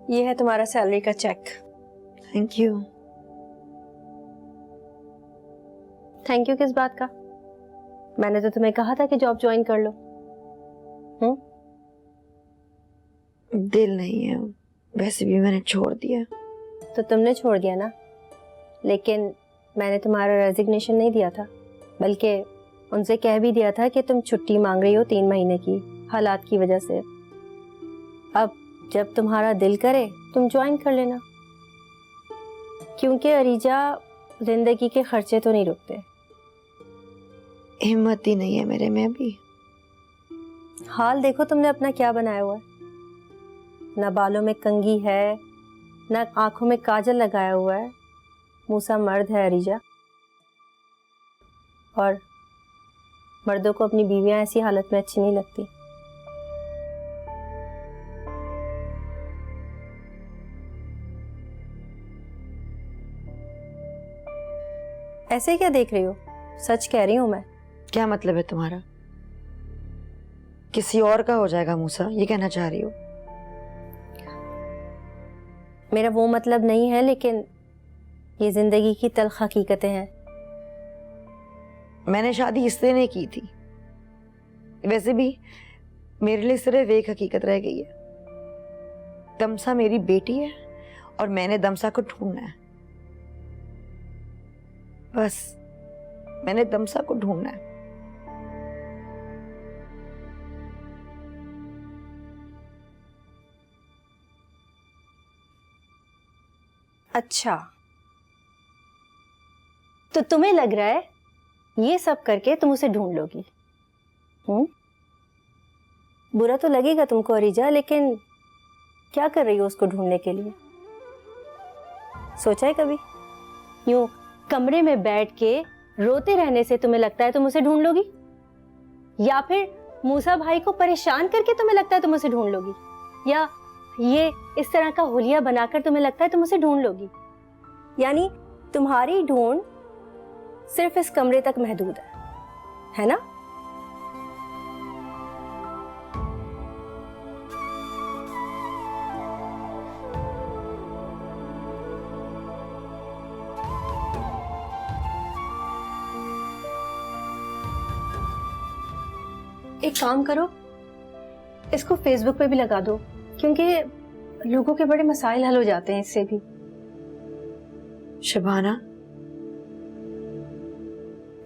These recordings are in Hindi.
ये है तुम्हारा सैलरी का cheque. Thank you. Thank you किस बात का? मैंने तो तुम्हें कहा था कि जॉब ज्वाइन कर लो। दिल नहीं है, वैसे भी मैंने छोड़ दिया। तो तुमने छोड़ दिया ना, लेकिन मैंने तुम्हारा रेजिग्नेशन नहीं दिया था, बल्कि उनसे कह भी दिया था कि तुम छुट्टी मांग रही हो 3 महीने की हालात की वजह से। अब जब तुम्हारा दिल करे तुम ज्वाइन कर लेना, क्योंकि अरीजा जिंदगी के खर्चे तो नहीं रुकते। हिम्मत ही नहीं है मेरे में अभी। हाल देखो तुमने अपना क्या बनाया हुआ है। ना बालों में कंघी है, ना आंखों में काजल लगाया हुआ है। मूसा मर्द है अरीजा, और मर्दों को अपनी बीवियां ऐसी हालत में अच्छी नहीं लगती। ऐसे क्या देख रही हो? सच कह रही हूं मैं। क्या मतलब है तुम्हारा? किसी और का हो जाएगा मूसा, ये कहना चाह रही हो? मेरा वो मतलब नहीं है, लेकिन ये जिंदगी की तल्ख हकीकतें हैं। मैंने शादी इसलिए नहीं की थी, वैसे भी मेरे लिए सिर्फ एक हकीकत रह गई है। दमसा मेरी बेटी है और मैंने दमसा को ढूंढना है। बस मैंने दमसा को ढूंढना है। अच्छा, तो तुम्हें लग रहा है ये सब करके तुम उसे ढूंढ लोगी? बुरा तो लगेगा तुमको अरीजा, लेकिन क्या कर रही हो उसको ढूंढने के लिए? सोचा है कभी? यूं कमरे में बैठ के रोते रहने से तुम्हें लगता है तुम उसे ढूंढ लोगी, या फिर मूसा भाई को परेशान करके तुम्हें लगता है तुम उसे ढूंढ लोगी, या ये इस तरह का हुलिया बनाकर तुम्हें लगता है तुम उसे ढूंढ लोगी? यानी तुम्हारी ढूंढ सिर्फ इस कमरे तक महदूद है ना? एक काम करो, इसको फेसबुक पे भी लगा दो, क्योंकि लोगों के बड़े मसाइल हल हो जाते हैं इससे भी। शबाना,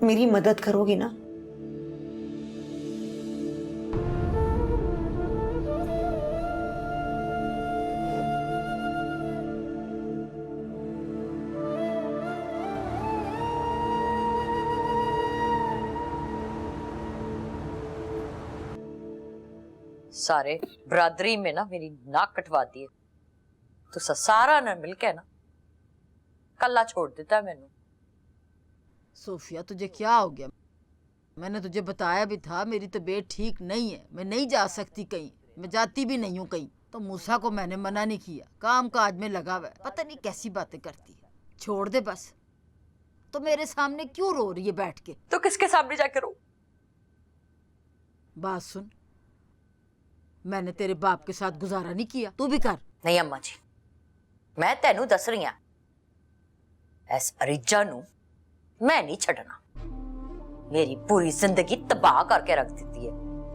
मेरी मदद करोगी ना? सारे बरादरी में ना मेरी नाक कटवा दी है। तो सारा ने मिलके ना कल्ला छोड़ देता है मैनू। सोफिया, तुझे क्या हो गया? मैंने तुझे बताया भी था मेरी तबीयत ठीक नहीं है, मैं नहीं जा सकती कहीं, मैं जाती भी नहीं हूँ कहीं। तो मूसा को मैंने मना नहीं किया, काम काज में लगा हुआ है, पता नहीं कैसी बातें करती है। छोड़ दे बस। तो मेरे सामने क्यों रो रही है बैठ के? तो किसके सामने जाके रो? बात सुन, मैंने तेरे बाप के साथ गुजारा नहीं किया, तू भी कर। नहीं अम्मा जी, मैं तेनू दस रही हां, इस अरीजा नू मैं नहीं छड़ना। मेरी पूरी जिंदगी तबाह करके रख देती है।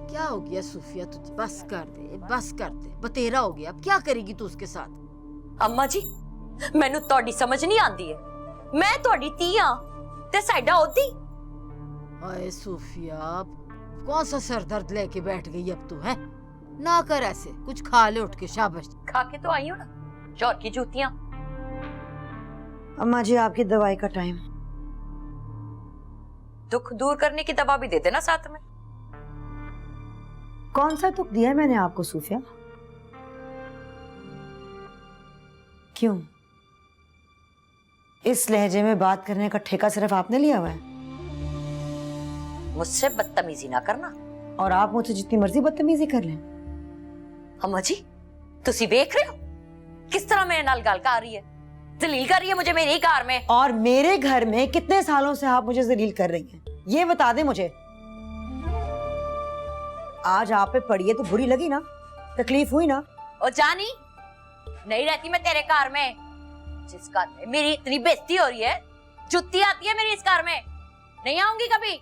क्या हो गया सूफिया तुझे? बस कर दे, बस कर दे, बतेरा हो गया। अब क्या करेगी तू उसके साथ? अम्मा जी, मैनू तोड़ी समझ नहीं आती है। मैं तोड़ी धी हां ते साइडा ओदी। आए सूफिया, कौन सा सरदर्द लेके बैठ गई अब तू? है ना कर ऐसे, कुछ खा ले उठ के। शाबाश। खा के तो आई हूं ना, शौर की जूतियां। अम्मा जी, आपकी दवाई का टाइम। दुख दूर करने की दवा भी दे देना साथ में। कौन सा दुख दिया है मैंने आपको सूफिया? क्यों इस लहजे में बात करने का ठेका सिर्फ आपने लिया हुआ है? मुझसे बदतमीजी ना करना। और आप मुझसे जितनी मर्जी बदतमीजी कर लें। अम्मा जी, तुसी देख रहे हो किस तरह मेरे नाल गल कर रही है, जलील कर रही है मुझे मेरे ही घर में। और मेरे घर में कितने सालों से आप मुझे जलील कर रही हैं, ये बता दे मुझे। आज आप पे पड़ी है तो बुरी लगी ना, तकलीफ हुई ना? और जानी, नहीं रहती मैं तेरे घर में। जिस घर में मेरी इतनी बेइज्जती हो रही है, जुत्ती आती है मेरी इस घर में, नहीं आऊंगी कभी।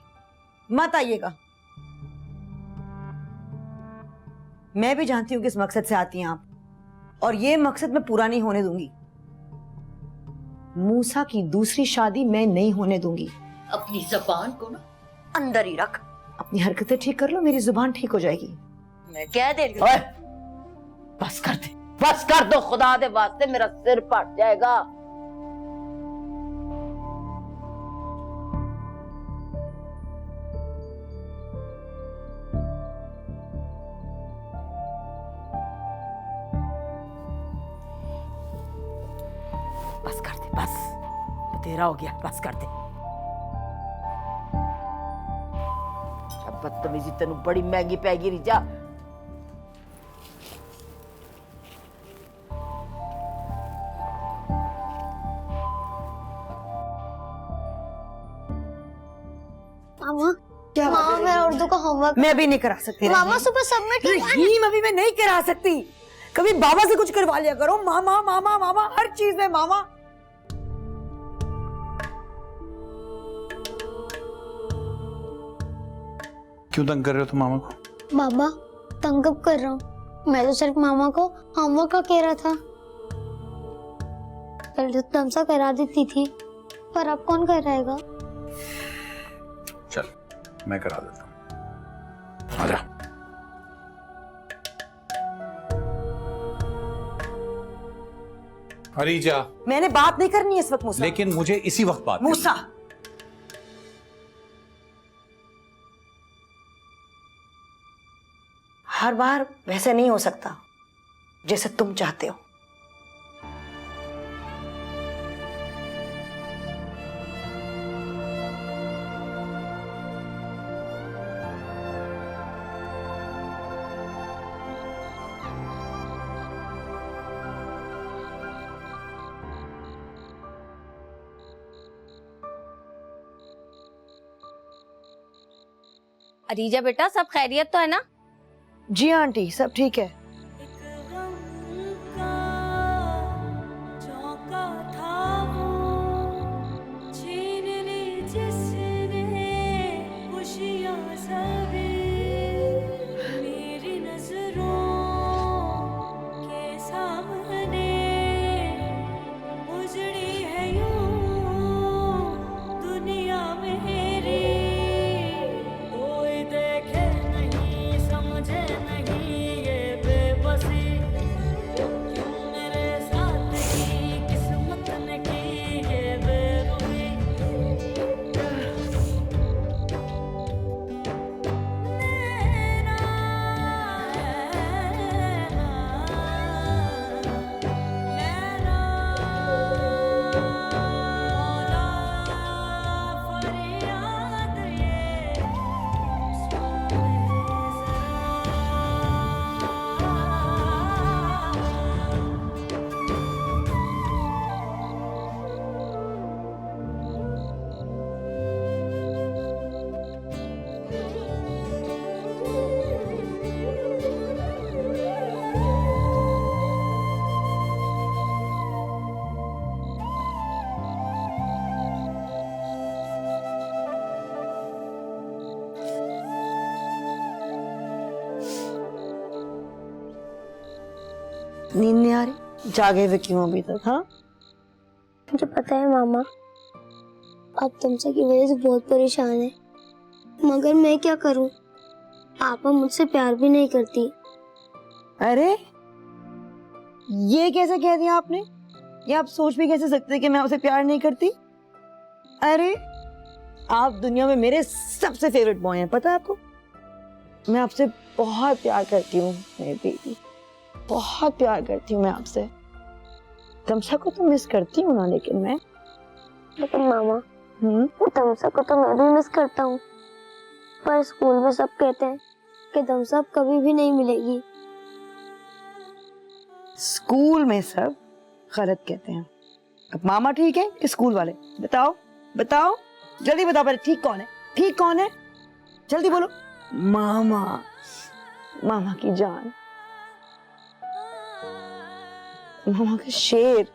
मत आइएगा। मैं भी जानती हूँ किस मकसद से आती हैं आप, और ये मकसद मैं पूरा नहीं होने दूंगी। मूसा की दूसरी शादी मैं नहीं होने दूंगी। अपनी जबान को ना अंदर ही रख। अपनी हरकतें ठीक कर लो, मेरी जुबान ठीक हो जाएगी। मैं कह दे रही हूँ। ओए, बस कर दे, बस कर दो, खुदा दे वास्ते मेरा सिर फट जाएगा। बस कर दे, बस तेरा हो गया, बस कर दे। अब बदतमीजी तेनू बड़ी महंगी पैगी रिजा। मामा क्या बात मामा है? मैं उर्दू का होमवर्क मैं भी नहीं करा सकती। मामा सुबह सबमिट रहीम, अभी मैं नहीं करा सकती। कभी बाबा से कुछ करवा लिया करो। मामा मामा मामा, हर चीज में मामा। क्यों तंग कर रहे हो तुम मामा को? बाबा तंग कब कर रहा हूँ? मैं तो सिर्फ मामा को होमवर्क का कह रहा था। पहले तो तमसा करा देती थी, पर अब कौन कराएगा? चल मैं करा देता हूँ, आजा। अरीजा, मैंने बात नहीं करनी है इस वक्त मूसा। लेकिन मुझे इसी वक्त बात करनी है। मूसा, हर बार वैसे नहीं हो सकता जैसे तुम चाहते हो। अरीजा बेटा, सब खैरियत तो है ना? जी आंटी, सब ठीक है। नींद नहीं आ रही? जागे हुए क्यों अभी तक? हाँ, मुझे पता है मामा, आप तमसा की वजह से बहुत परेशान है, मगर मैं क्या करूं? आपा मुझसे प्यार भी नहीं करती। अरे ये कैसे कह दिया आपने? ये आप सोच भी कैसे सकते हैं कि मैं उसे प्यार नहीं करती? अरे आप दुनिया में मेरे सबसे फेवरेट बॉय हैं, पता है आपको? मैं आपसे बहुत प्यार करती हूँ मेरी बेटी, बहुत प्यार करती हूँ मैं आपसे। तमसा को तो मिस करती हूँ ना, लेकिन मामा तमसा को तो मैं भी मिस करता हूँ, पर स्कूल में सब कहते हैं कि तमसा अब कभी भी नहीं मिलेगी। स्कूल में सब गलत कहते हैं। अब मामा ठीक है कि स्कूल वाले? बताओ बताओ, जल्दी बताओ पहले, ठीक कौन है? ठीक कौन है? जल्दी बोलो। मामा, मामा की जान। मामा का शेर,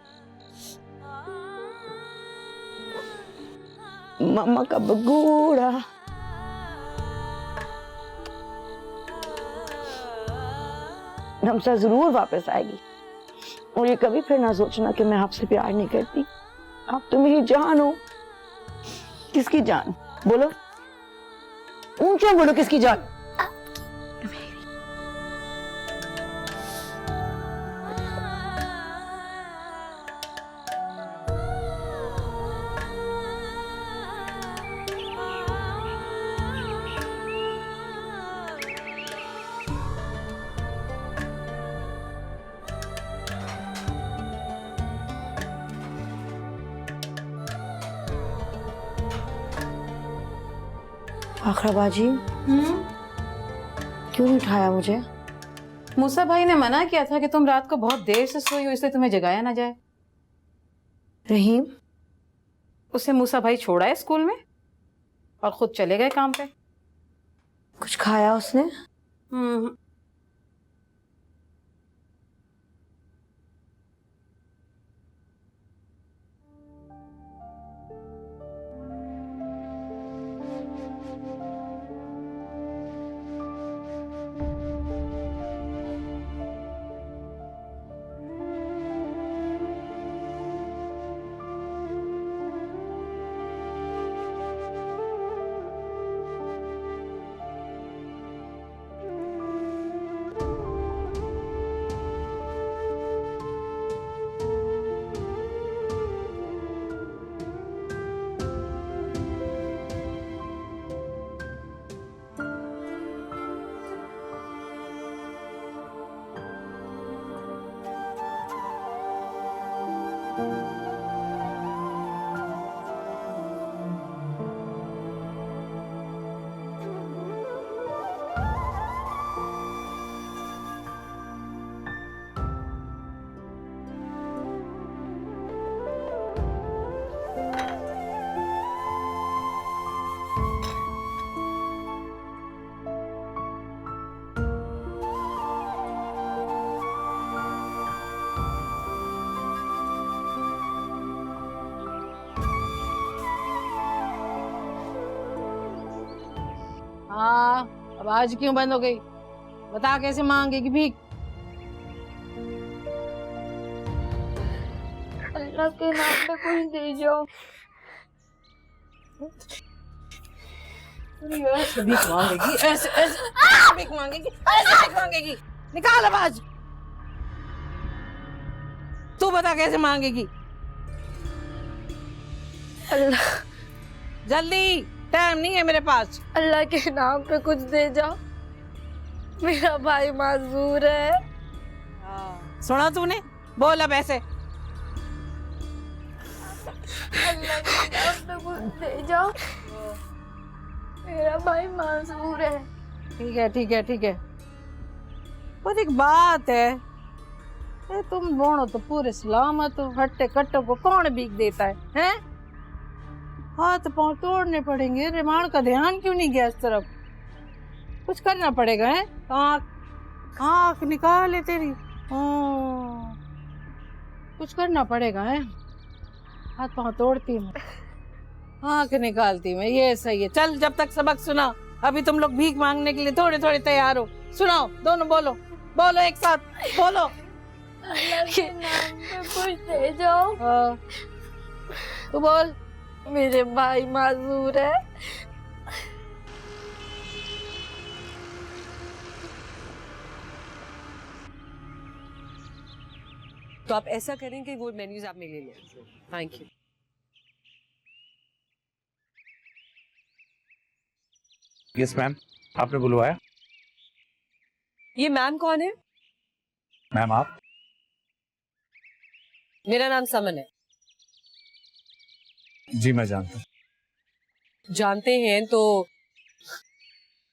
मामा का बगूड़ा। नमसा जरूर वापस आएगी और ये कभी फिर ना सोचना कि मैं आपसे प्यार नहीं करती। आप तो मेरी जान हो। किसकी जान? बोलो, ऊंचा बोलो, किसकी जान? आखरा बाजी, क्यों नहीं उठाया मुझे? मूसा भाई ने मना किया था कि तुम रात को बहुत देर से सोई हो, इसलिए तुम्हें जगाया ना जाए। रहीम, उसे मूसा भाई छोड़ा है स्कूल में और खुद चले गए काम पे। कुछ खाया उसने? हाँ, अब आज क्यों बंद हो गई? बता, कैसे मांगेगी भीख? अल्लाह के नाम पे कुछ दे जाओ। ऐसे भीख मांगेगी, ऐसे ऐसे भीख मांगेगी, ऐसे भीख मांगेगी। निकाल आवाज। तू बता कैसे मांगेगी? अल्लाह, जल्दी, टाइम नहीं है मेरे पास। अल्लाह के नाम पे कुछ दे जाओ, मेरा भाई माजूर है। सुना तूने? बोल अब ऐसे। अल्लाह के नाम पे कुछ दे जाओ, मेरा भाई माजूर है। ठीक है, ठीक है, ठीक है। पर एक बात है, तुम दोनों तो पूरे सलामत हो, हट्टे कट्टों को कौन भीख देता है? हैं? हाथ पांव तोड़ने पड़ेंगे। रिमांड का ध्यान क्यों नहीं गया इस तरफ? कुछ करना पड़ेगा, है? आँख निकाल ले तेरी। कुछ करना पड़ेगा, है? हाथ पांव तोड़ती मैं, आँख निकालती मैं, ये सही है। चल, जब तक सबक सुना। अभी तुम लोग भीख मांगने के लिए थोड़े थोड़े तैयार हो। सुनाओ, दोनों बोलो, बोलो एक साथ, बोलो। अल्लाह के नाम पे कुछ दे जाओ। तू बोल। मेरे भाई माजूर है। तो आप ऐसा करें कि वो मेन्यूज आप मेरे लिए ले। Thank you. यस मैम, आपने बुलवाया? ये मैम कौन है? मैम आप? मेरा नाम समन है। जी मैं जानता हूँ। जानते हैं तो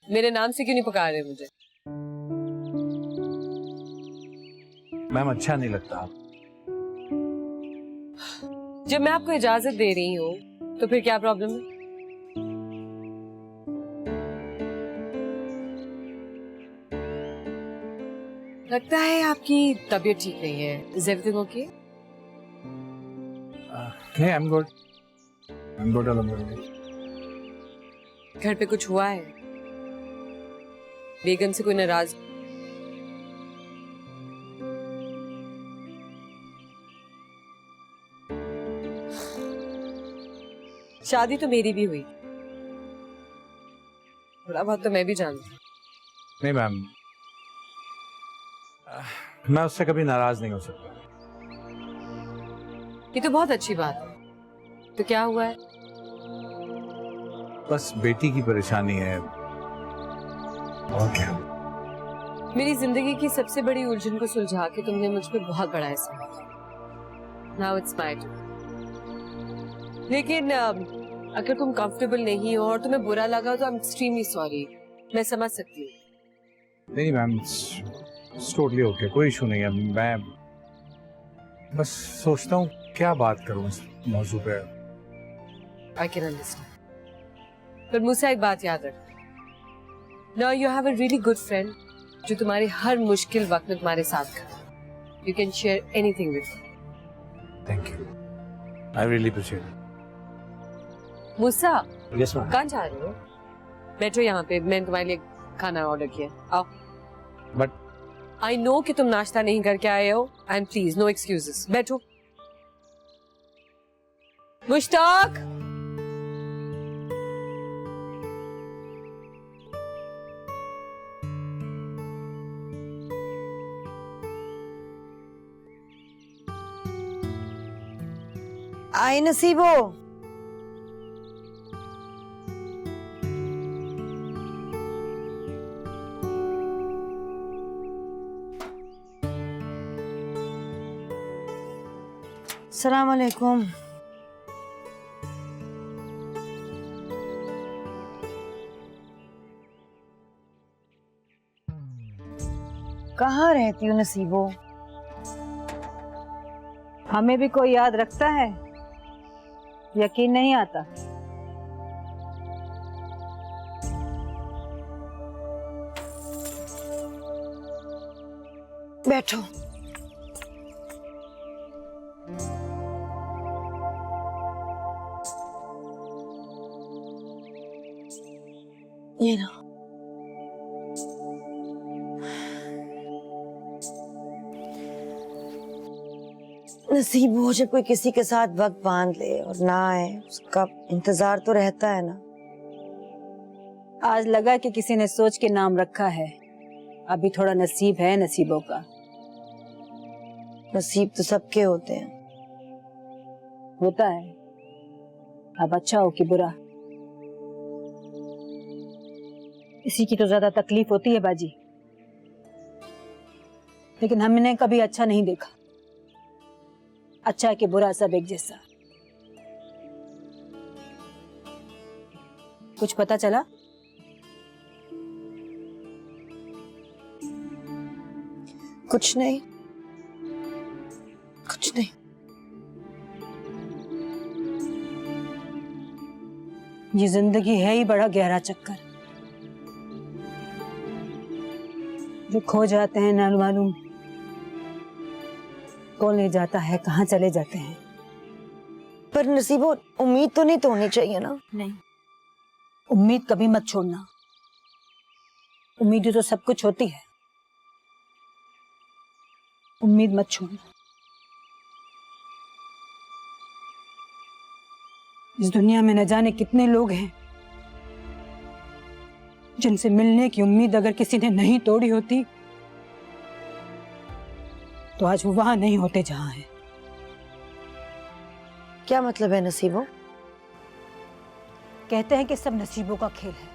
मेरे नाम से क्यों नहीं पुकार रहे मुझे? मैम अच्छा नहीं लगता आप। जब मैं आपको इजाजत दे रही हूँ तो फिर क्या प्रॉब्लम है? लगता है आपकी तबीयत ठीक नहीं है। Is everything okay? नहीं, आई एम गुड अलहमदुलिल्लाह। घर पे कुछ हुआ है? बेगम से कोई नाराज? शादी तो मेरी भी हुई, थोड़ा बहुत तो मैं भी जानती हूँ। नहीं मैम, मैं उससे कभी नाराज नहीं हो सकता। ये तो बहुत अच्छी बात है। तो क्या हुआ है? बस बेटी की परेशानी है, और क्या। मेरी जिंदगी की सबसे बड़ी उलझन को सुलझा के तुमने मुझ पे बहुत बड़ा एहसान किया। Now it's my turn. लेकिन अगर तुम कंफर्टेबल नहीं हो और तुम्हें बुरा लगा तो आई एम एक्सट्रीमली सॉरी। मैं समझ सकती हूँ। नहीं मैम, इट्स टोटली ओके, कोई इशू नहीं है। मैं बस सोचता हूँ क्या बात करूँ इस मौजू पे। I can understand. पर मुझसे एक बात याद रख, now you have a really good friend जो तुम्हारे हर मुश्किल वक्त में तुम्हारे साथ खड़ा। You can share anything with him. Thank you, I really appreciate it. Musa, yes ma'am. कहाँ जा रहे हो? बैठो यहाँ पे, मैंने तुम्हारे लिए खाना ऑर्डर किया। आओ। बट आई नो कि तुम नाश्ता नहीं करके आए हो, एंड प्लीज नो एक्सक्यूजेस। बैठो। मुश्ताक, आए नसीबो। सलाम अलैकुम। कहाँ रहती हो नसीबो? हमें भी कोई याद रखता है? यकीन नहीं आता। बैठो। ये लो। नसीब हो जब कोई किसी के साथ वक्त बांध ले और ना आए, उसका इंतजार तो रहता है ना। आज लगा कि किसी ने सोच के नाम रखा है। अभी थोड़ा नसीब है नसीबों का। नसीब तो सबके होते हैं। होता है, अब अच्छा हो कि बुरा, इसी की तो ज्यादा तकलीफ होती है बाजी। लेकिन हमने कभी अच्छा नहीं देखा। अच्छा कि बुरा सब एक जैसा। कुछ पता चला? कुछ नहीं, कुछ नहीं। ये जिंदगी है ही बड़ा गहरा चक्कर, जो खो जाते हैं ना मालूम कौन ले जाता है, कहाँ चले जाते हैं। पर नसीबो, उम्मीद तो नहीं तोड़नी चाहिए ना। नहीं, उम्मीद कभी मत छोड़ना। उम्मीद तो सब कुछ होती है, उम्मीद मत छोड़ना। इस दुनिया में न जाने कितने लोग हैं जिनसे मिलने की उम्मीद अगर किसी ने नहीं तोड़ी होती तो आज वो वहां नहीं होते जहां है। क्या मतलब है नसीबो? कहते हैं कि सब नसीबों का खेल है।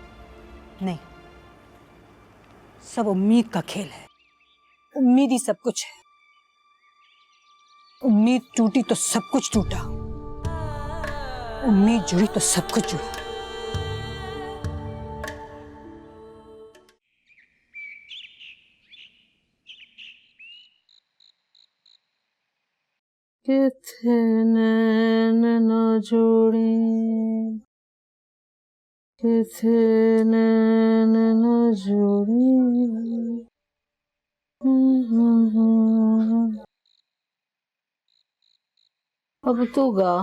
नहीं, सब उम्मीद का खेल है। उम्मीद ही सब कुछ है। उम्मीद टूटी तो सब कुछ टूटा, उम्मीद जुड़ी तो सब कुछ जुड़ा। कितने न जोड़ी, कितने न जोड़ी, अब तू गा।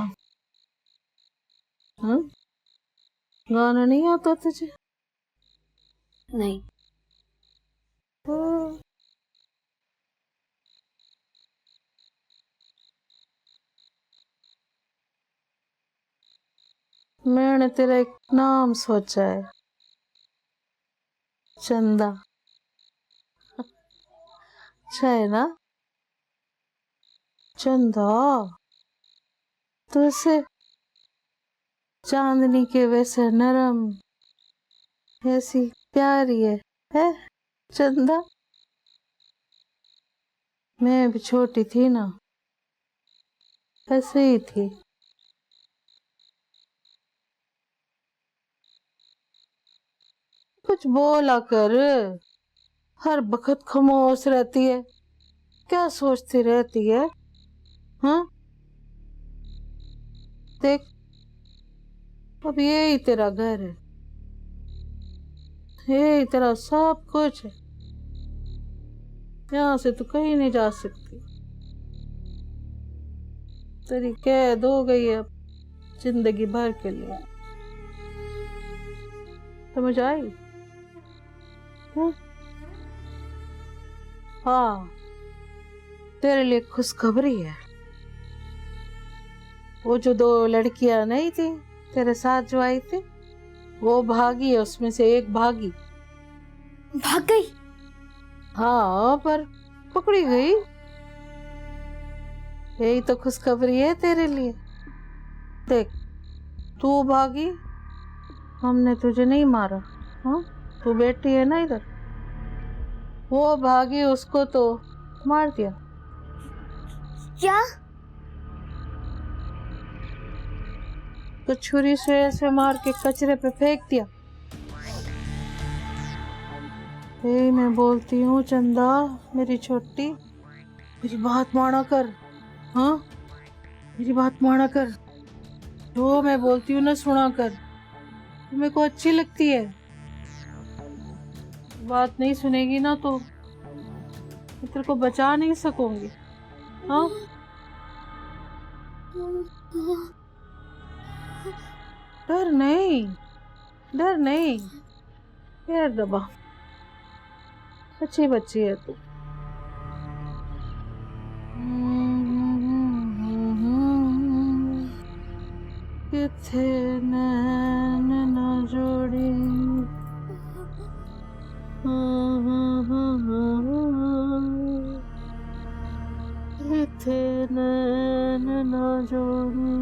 हाँ? गाना नहीं आता तुझे? नहीं। मैंने तेरा एक नाम सोचा है, चंदा। अच्छा है ना? चंदा तो ऐसे चांदनी के वैसे नरम, ऐसी प्यारी है चंदा। मैं भी छोटी थी ना, ऐसे ही थी। कुछ बोला कर, हर बखत खामोश रहती है, क्या सोचती रहती है? हाँ, देख अब यही तेरा घर है, यही तेरा सब कुछ है, यहाँ से तू कहीं नहीं जा सकती। तेरी कैद हो गई है अब जिंदगी भर के लिए, समझ आई? हाँ, तेरे लिए खुशखबरी है। वो जो 2 लड़कियां नहीं थी तेरे साथ जो आई थी, वो भागी है, उसमें से एक भागी। भाग गई? हाँ, पर पकड़ी गई। यही तो खुशखबरी है तेरे लिए। देख, तू भागी, हमने तुझे नहीं मारा। हाँ, तू बैठी है ना इधर, वो भागी, उसको तो मार दिया। क्या? तो छुरी से ऐसे मार के कचरे पे फेंक दिया। मैं बोलती हूँ चंदा, मेरी छोटी, मेरी बात माना कर। हाँ, मेरी बात माना कर, जो मैं बोलती हूँ ना सुना कर, मेरे को अच्छी लगती है। बात नहीं सुनेगी ना तो मैं तेरे को बचा नहीं सकूंगी। हाँ, डर नहीं, डर नहीं, पैर दबा, अच्छी बच्ची है तू। किथे नैन न जोड़ी, किथे नैन न जोड़ी।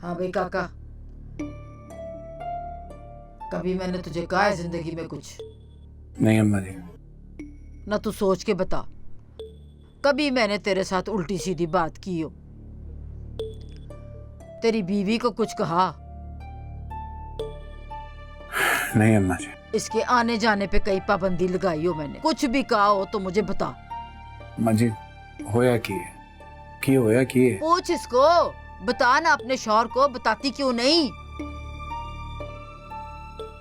हाँ भाई काका, कभी मैंने तुझे कहा है जिंदगी में कुछ? नहीं अम्मा जी। ना तू सोच के बता, कभी मैंने तेरे साथ उल्टी सीधी बात की हो? तेरी बीवी को कुछ कहा? नहीं अम्मा जी। इसके आने जाने पे कई पाबंदी लगाई हो मैंने? कुछ भी कहा हो तो मुझे बता। अम्मा जी, होया की होया की? पूछ इसको, बता ना अपने शौहर को, बताती क्यों नहीं?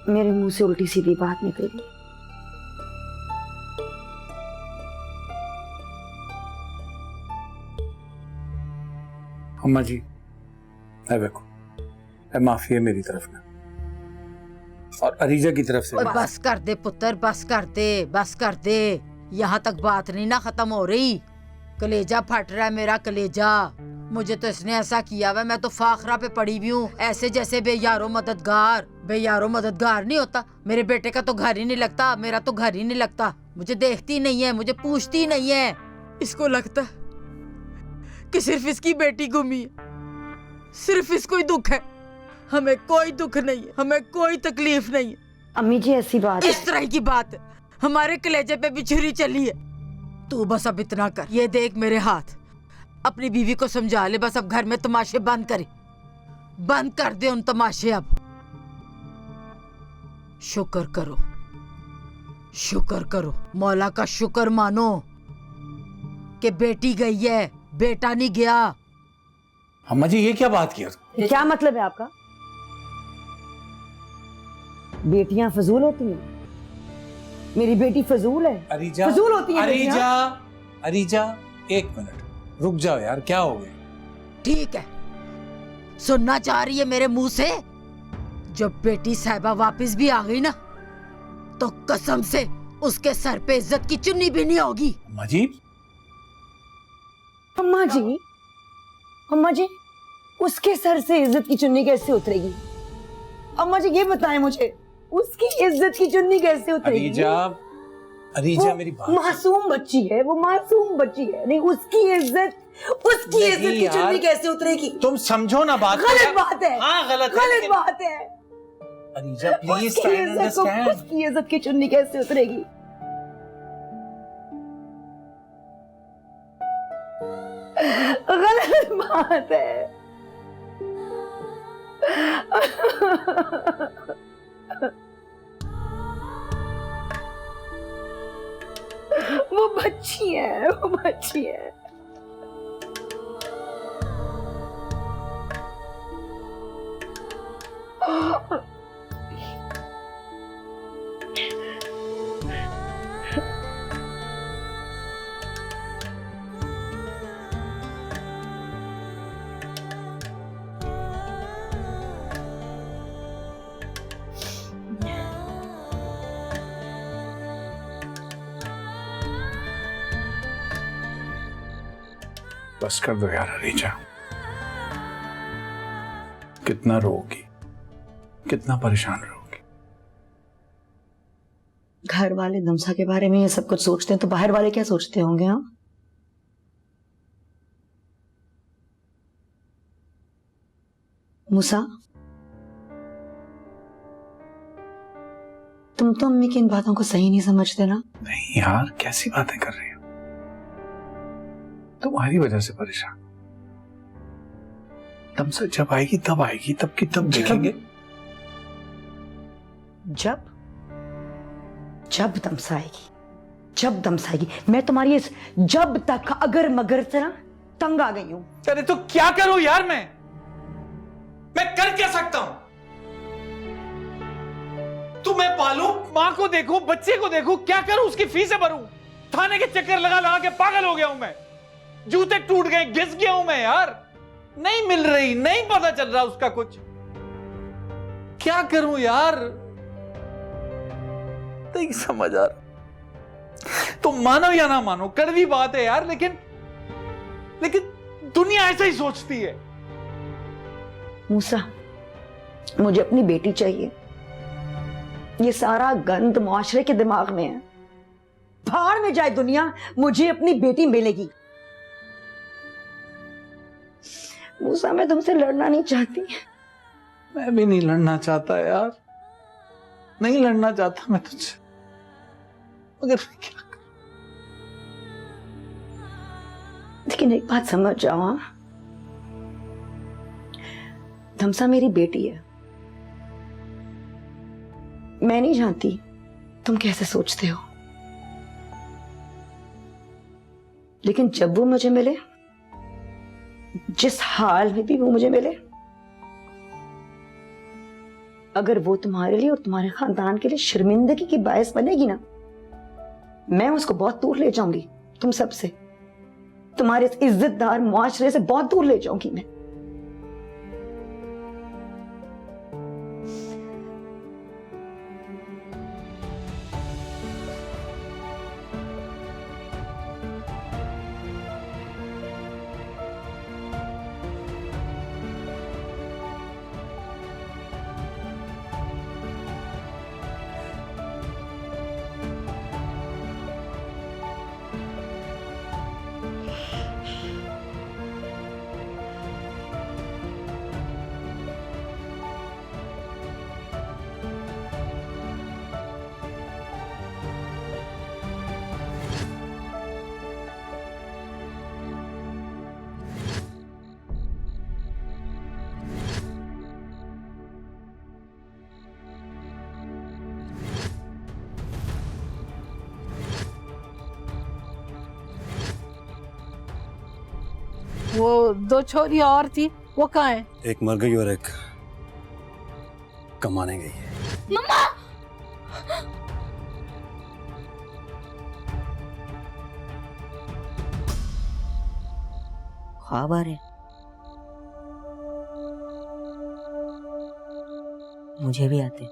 मेरे मुंह से उल्टी सीधी बात निकली। अम्मा जी, देखो, माफी है मेरी तरफ में और अरीजा की तरफ से। बस कर दे पुत्र, बस कर दे, बस कर दे। यहाँ तक बात नहीं ना खत्म हो रही। कलेजा फट रहा है मेरा कलेजा। मुझे तो इसने ऐसा किया हुआ, मैं तो फाखरा पे पड़ी भी हूँ, ऐसे जैसे बेयारो मददगार। बेयारो मददगार नहीं होता। मेरे बेटे का तो घर ही नहीं लगता, मेरा तो घर ही नहीं लगता। मुझे देखती नहीं है, मुझे पूछती नहीं है। इसको लगता है कि सिर्फ इसकी बेटी गुमी है, सिर्फ इसको ही दुख है। हमें कोई दुख नहीं है, हमें कोई तकलीफ नहीं है। अम्मी जी ऐसी बात है। इस तरह की बात है, हमारे कलेजे पे भी छुरी चली है। तू बस अब इतना कर, ये देख मेरे हाथ, अपनी बीवी को समझा ले, बस अब घर में तमाशे बंद करे, बंद कर दे उन तमाशे। अब शुक्र करो, शुक्र करो, मौला का शुक्र मानो कि बेटी गई है, बेटा नहीं गया। अम्मा जी ये क्या बात की? क्या मतलब है आपका? बेटियां फजूल होती हैं? मेरी बेटी फजूल है? अरीजा, फजूल होती है अरीजा, अरीजा एक मिनट रुक जाओ यार, क्या हो गया? ठीक है, सुनना चाह रही है मेरे मुंह से? जब बेटी साहिबा वापस भी आ गई ना, तो कसम से उसके सर पे इज्जत की चुन्नी भी नहीं होगी। अम्मा जी, अम्मा जी, अम्मा जी, उसके सर से इज्जत की चुन्नी कैसे उतरेगी? अम्मा जी ये बताएं मुझे, उसकी इज्जत की चुन्नी कैसे उतरेगी? अरीजा, अरीजा मेरी बात मासूम बच्ची है, वो मासूम बच्ची है, नहीं उसकी इज्जत की चुन्नी कैसे उतरेगी? तुम समझो ना बात। गलत बात है। हाँ गलत है, गलत लेकिन- बात है। अरीजा प्लीज ट्राई एंड अंडरस्टैंड। उसकी इज्जत की चुन्नी कैसे उतरेगी? गलत बात है। वो बच्ची है, वो बच्ची है। बस कर दो यार अरीजा, कितना रोगी, कितना परेशान रहोगी। घर वाले दमसा के बारे में ये सब कुछ सोचते हैं तो बाहर वाले क्या सोचते होंगे? हाँ, मूसा, तुम तो अम्मी की इन बातों को सही नहीं समझते ना? नहीं यार, कैसी बातें कर रही हो? तुम्हारी वजह से परेशान। तमसा जब आएगी तब आएगी, तब की तब देखेंगे। जब दमसा आएगी, जब दमसा आएगी, मैं तुम्हारी इस जब तक अगर मगर से ना तंग आ गई हूं। अरे तो क्या करूं यार, मैं कर क्या सकता हूं? तुम्हें पालूं, मां को देखूं, बच्चे को देखूं, क्या करूं? उसकी फीसें भरूं, थाने के चक्कर लगा लगा के पागल हो गया हूं मैं। जूते टूट गए, घिस गया हूं मैं यार। नहीं मिल रही, नहीं पता चल रहा उसका कुछ। क्या करूं यार, नहीं समझ आ रहा। तो मानो या ना मानो, कड़वी बात है यार, लेकिन दुनिया ऐसा ही सोचती है। मूसा, मुझे अपनी बेटी चाहिए। ये सारा गंद मुआशरे के दिमाग में है। भाड़ में जाए दुनिया, मुझे अपनी बेटी मिलेगी। मूसा, मैं तुमसे लड़ना नहीं चाहती। मैं भी नहीं लड़ना चाहता यार, नहीं लड़ना चाहता मैं तुझसे, मगर मैं क्या करूं? लेकिन एक बात समझ जाओ, हाँ? धमसा मेरी बेटी है। मैं नहीं जानती तुम कैसे सोचते हो, लेकिन जब वो मुझे मिले, जिस हाल में भी वो मुझे मिले, अगर वो तुम्हारे लिए और तुम्हारे खानदान के लिए शर्मिंदगी की बायस बनेगी ना, मैं उसको बहुत दूर ले जाऊंगी। तुम सबसे, तुम्हारे इस इज्जतदार मुआशरे से बहुत दूर ले जाऊंगी मैं। वो 2 छोरियां और थी, वो कहाँ है? एक मर गई और एक कमाने गई है। ख्वाब आ रहे, मुझे भी आते।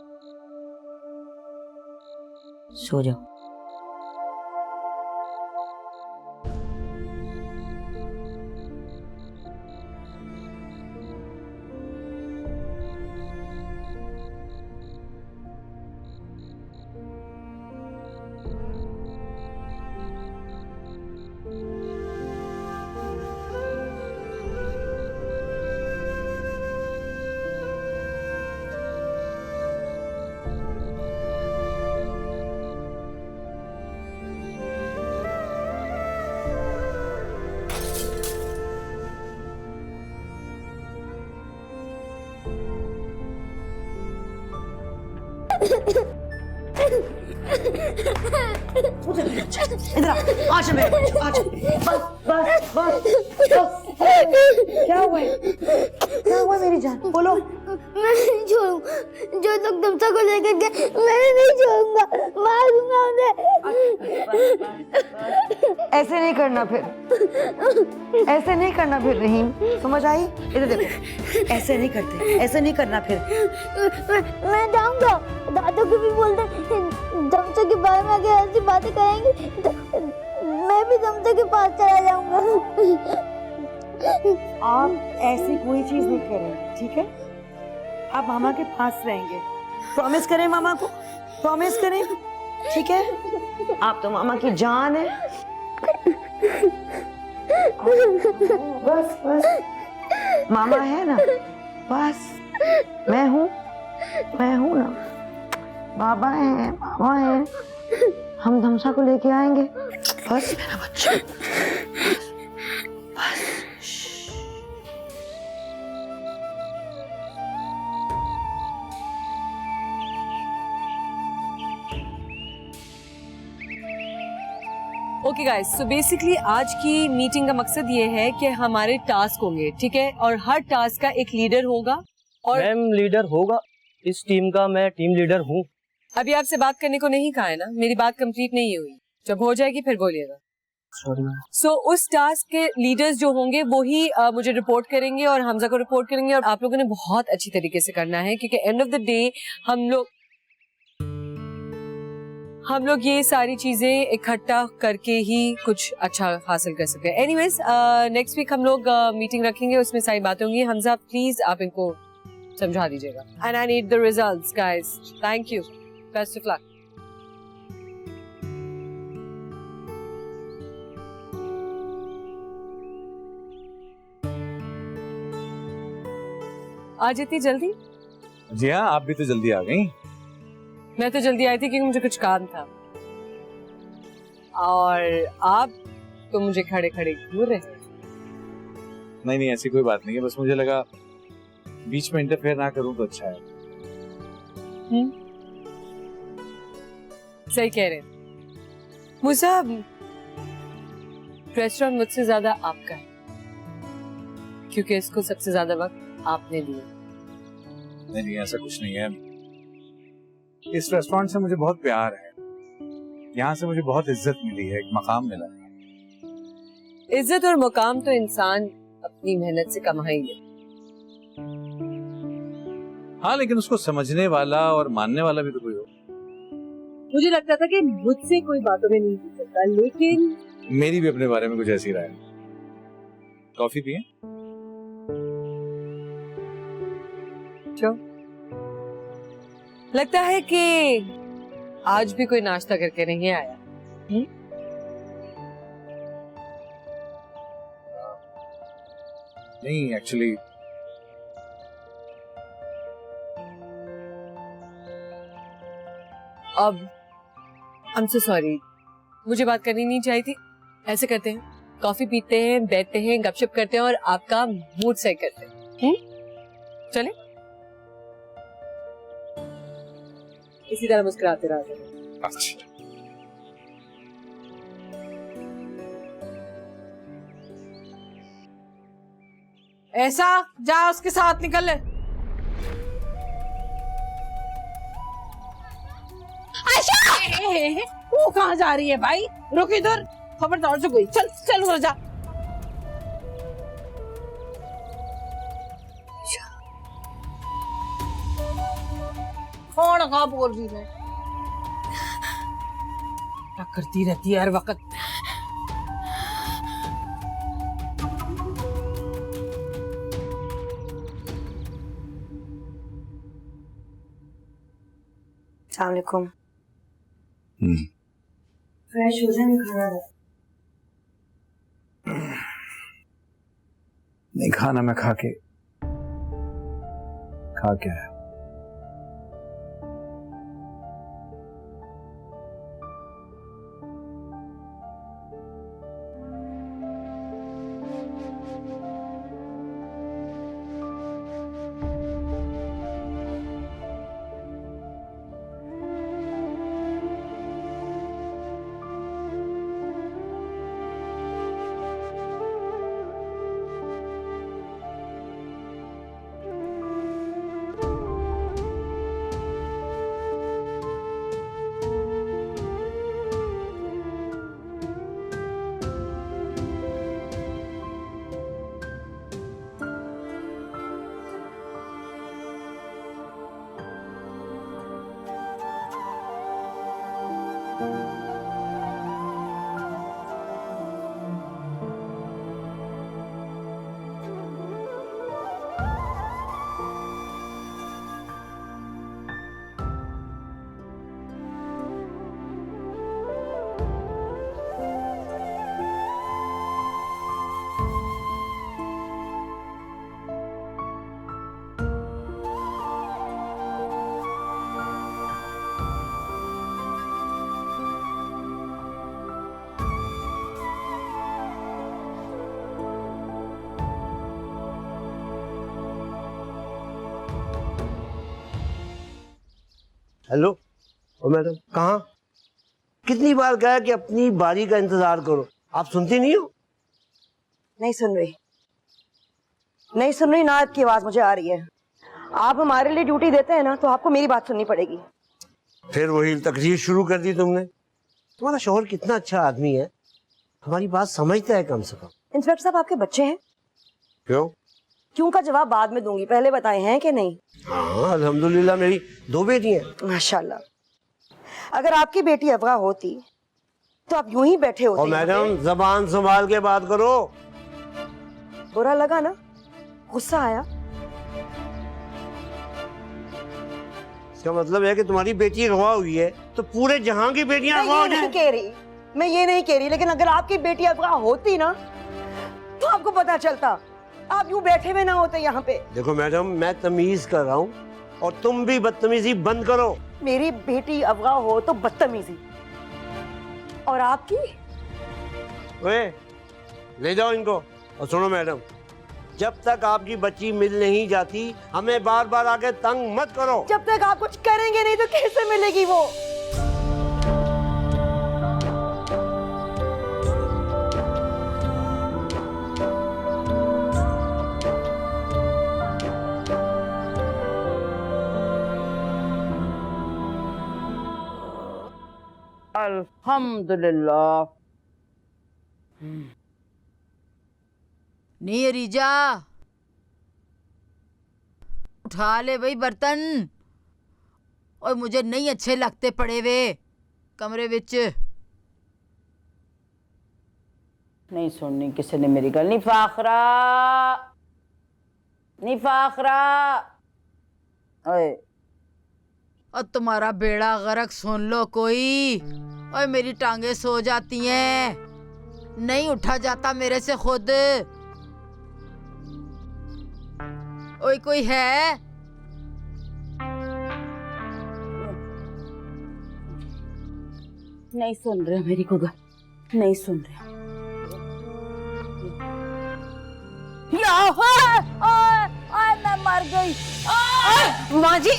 सो जाओ। इधर आ, आजा मेरे बच्चों, आजा। बस बस बस बस। क्या हुआ है? क्या हुआ मेरी जान? बोलो। मैं नहीं छोड़ूंगा, जो लोग तमसा को लेकर गए मैं नहीं छोड़ूंगा, मारूंगा उन्हें। ऐसे नहीं करना फिर, ऐसे नहीं करना फिर रहीम, समझ आई? इधर देखो, ऐसे नहीं करते, ऐसे नहीं करना फिर। मैं जाऊंगा, दादू को भी बोल दे, तमसा के बारे में अगर ऐसी बातें करेंगी तो मैं भी तमसा के पास चला जाऊंगा। आप ऐसी कोई चीज नहीं करेंगे, ठीक है? आप मामा के पास रहेंगे, प्रॉमिस करें मामा को, प्रॉमिस करें, ठीक है? आप तो मामा की जान है। बस बस, मामा है ना, बस मैं हूँ ना, बाबा है, मामा है, हम धमसा को लेके आएंगे। बस मेरा बच्चा, बस। ओके गाइस, सो बेसिकली आज की मीटिंग का मकसद ये है कि हमारे टास्क होंगे, ठीक है, और हर टास्क का एक लीडर होगा। और मैम लीडर होगा इस टीम का, मैं टीम लीडर हूँ। अभी आपसे बात करने को नहीं कहा है ना, मेरी बात कंप्लीट नहीं हुई, जब हो जाएगी फिर बोलिएगा। Sorry ma'am. सो उस टास्क के लीडर्स जो होंगे वो ही मुझे रिपोर्ट करेंगे और हमजा को रिपोर्ट करेंगे, और आप लोगों ने बहुत अच्छी तरीके से करना है क्योंकि एंड ऑफ द डे हम लोग ये सारी चीजें इकट्ठा करके ही कुछ अच्छा हासिल कर सकते हैं। एनीवेज, नेक्स्ट वीक हम लोग मीटिंग रखेंगे, उसमें सारी बातें होंगी। हमजा प्लीज आप इनको समझा दीजिएगा। And I need the results guys. Thank you, best of luck. आज इतनी जल्दी? जी हाँ, आप भी तो जल्दी आ गई। मैं तो जल्दी आई थी क्योंकि मुझे कुछ काम था, और आप तो मुझे खड़े खड़े घूर रहे थे। नहीं ऐसी कोई बात नहीं है, बस मुझे लगा बीच में इंटरफेयर ना करूं तो अच्छा है। सही कह रहे हैं मूसा, रेस्टोरेंट मुझसे ज्यादा आपका है क्योंकि इसको सबसे ज्यादा वक्त आपने दिया। नहीं ऐसा कुछ नहीं है, इस रेस्टोरेंट से मुझे बहुत प्यार है, यहाँ से मुझे बहुत इज्जत मिली है, एक मकाम मिला है। इज्जत और मुकाम तो इंसान अपनी मेहनत से कमा ही ले। हाँ, लेकिन उसको समझने वाला और मानने वाला भी तो कोई हो। मुझे लगता था कि मुझसे कोई बातों में नहीं पूछ सकता, लेकिन मेरी भी अपने बारे में कुछ ऐसी राय है। कॉफी पिए? लगता है कि आज भी कोई नाश्ता करके नहीं आया। नहीं एक्चुअली अब आई एम सो सॉरी, मुझे बात करनी नहीं चाहिए थी। ऐसे करते हैं, कॉफी पीते हैं, बैठते हैं, गपशप करते हैं और आपका मूड सही करते हैं। चले इसी तरह मुस्कुराते रहा। अच्छा। ऐसा जा उसके साथ निकल ले। आयशा वो कहाँ जा रही है भाई? रुक इधर, खबरदार से कोई। चल चल उधर जा। कौन कहाँ बोल रही है? क्या करती रहती है हर वक्त? अस्सलाम वालेकुम। फ्रेश हो जाए, खाना दो। नहीं खाना, मैं खा के आया। हेलो, ओ मैडम, कहाँ? कितनी बार कहा कि अपनी बारी का इंतजार करो, आप सुनती नहीं हो? नहीं सुन रही, नहीं सुन रही ना। आपकी आवाज मुझे आ रही है। आप हमारे लिए ड्यूटी देते हैं ना, तो आपको मेरी बात सुननी पड़ेगी। फिर वही तकरीर शुरू कर दी तुमने। तुम्हारा शौहर कितना अच्छा आदमी है, हमारी बात समझता है कम से कम। इंस्पेक्टर साहब, आपके बच्चे हैं? क्यों? क्यों का जवाब बाद में दूंगी, पहले बताए हैं कि नहीं? हाँ, अल्हम्दुलिल्लाह मेरी 2 बेटी हैं। माशाल्लाह। अगर आपकी बेटी अफगा होती तो आप यूं ही बैठे होते। और मैडम, जबान संभाल के बात करो। बुरा लगा ना? गुस्सा आया? इसका मतलब है कि तुम्हारी बेटी अगवा हुई है तो पूरे जहां की बेटियां अगवा हो मैं ये नहीं जाएं। कह रही, मैं ये नहीं कह रही, लेकिन अगर आपकी बेटी अफगा होती ना तो आपको पता चलता, आप यूं बैठे हुए ना होते यहाँ पे। देखो मैडम, मैं तमीज कर रहा हूँ और तुम भी बदतमीजी बंद करो। मेरी बेटी अफगा हो तो बदतमीजी, और आपकी? ओए, ले जाओ इनको। और सुनो मैडम, जब तक आपकी बच्ची मिल नहीं जाती हमें बार बार आके तंग मत करो। जब तक आप कुछ करेंगे नहीं तो कैसे मिलेगी वो? अल्हम्दुलिल्लाह। नहीं रिजा, उठा ले भाई बर्तन। और मुझे नहीं अच्छे लगते पड़े वे कमरे विच। नहीं सुननी किसी ने मेरी गल। नहीं फाखरा, नहीं फाखरा। ओए, और तुम्हारा बेड़ा गर्क सुन लो कोई। और मेरी टांगे सो जाती हैं, नहीं उठा जाता मेरे से खुद। ओए कोई है? नहीं सुन रहे मेरी को, नहीं सुन रहे। मैं मर गई। माँ जी,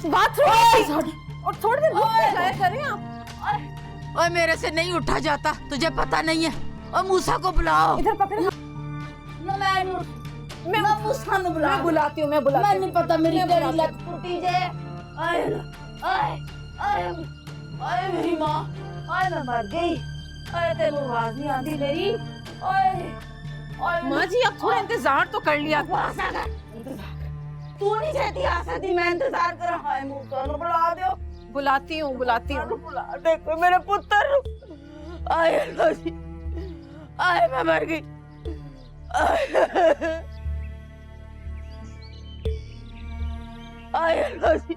बाथरूम और थोड़ी देर लाया करें आप। और मेरे से नहीं उठा जाता, तुझे पता नहीं है? और मूसा को बुलाओ। इधर पकड़। मैं बुलाती हूँ मैं नहीं पता मेरी लत टूटी जे आए मेरी माँ आए मैं मर गई आए तेरे आवाज नहीं आती मेरी माँ जी अब थोड़ा इंतजार तो कर लिया तू नहीं चाहती आ सकती मैं इंतजार कर हाय मुझको बुला दो बुलाती हूँ बुला देखो मेरे पुत्र आए अल्लाह जी आए मैं मर गई आए अल्लाह जी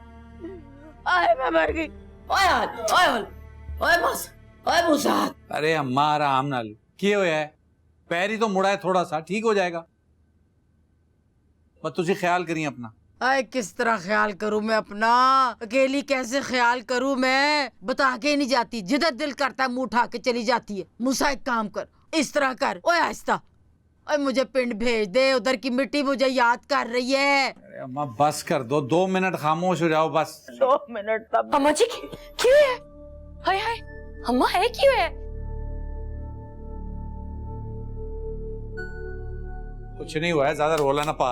आए मैं मर गई ओए मूसा अरे अम्मा आराम नाल की होया है पैर ही तो मुड़ा है थोड़ा सा ठीक हो जाएगा बस तुसी ख्याल करिए अपना आए किस तरह ख्याल करूं मैं अपना अकेली कैसे ख्याल करूं मैं बता के ही नहीं जाती जिधर दिल करता है मुंह उठा के चली जाती है मूसा एक काम कर इस तरह कर ओए आहिस्ता ओए मुझे पिंड भेज दे उधर की मिट्टी मुझे याद कर रही है अरे अम्मा बस कर दो 2 मिनट खामोश हो जाओ बस 2 मिनट तब अम्मा जी क्यों है हाय हाय अम्मा है क्यों है कुछ नहीं हुआ है ज्यादा रोला ना पा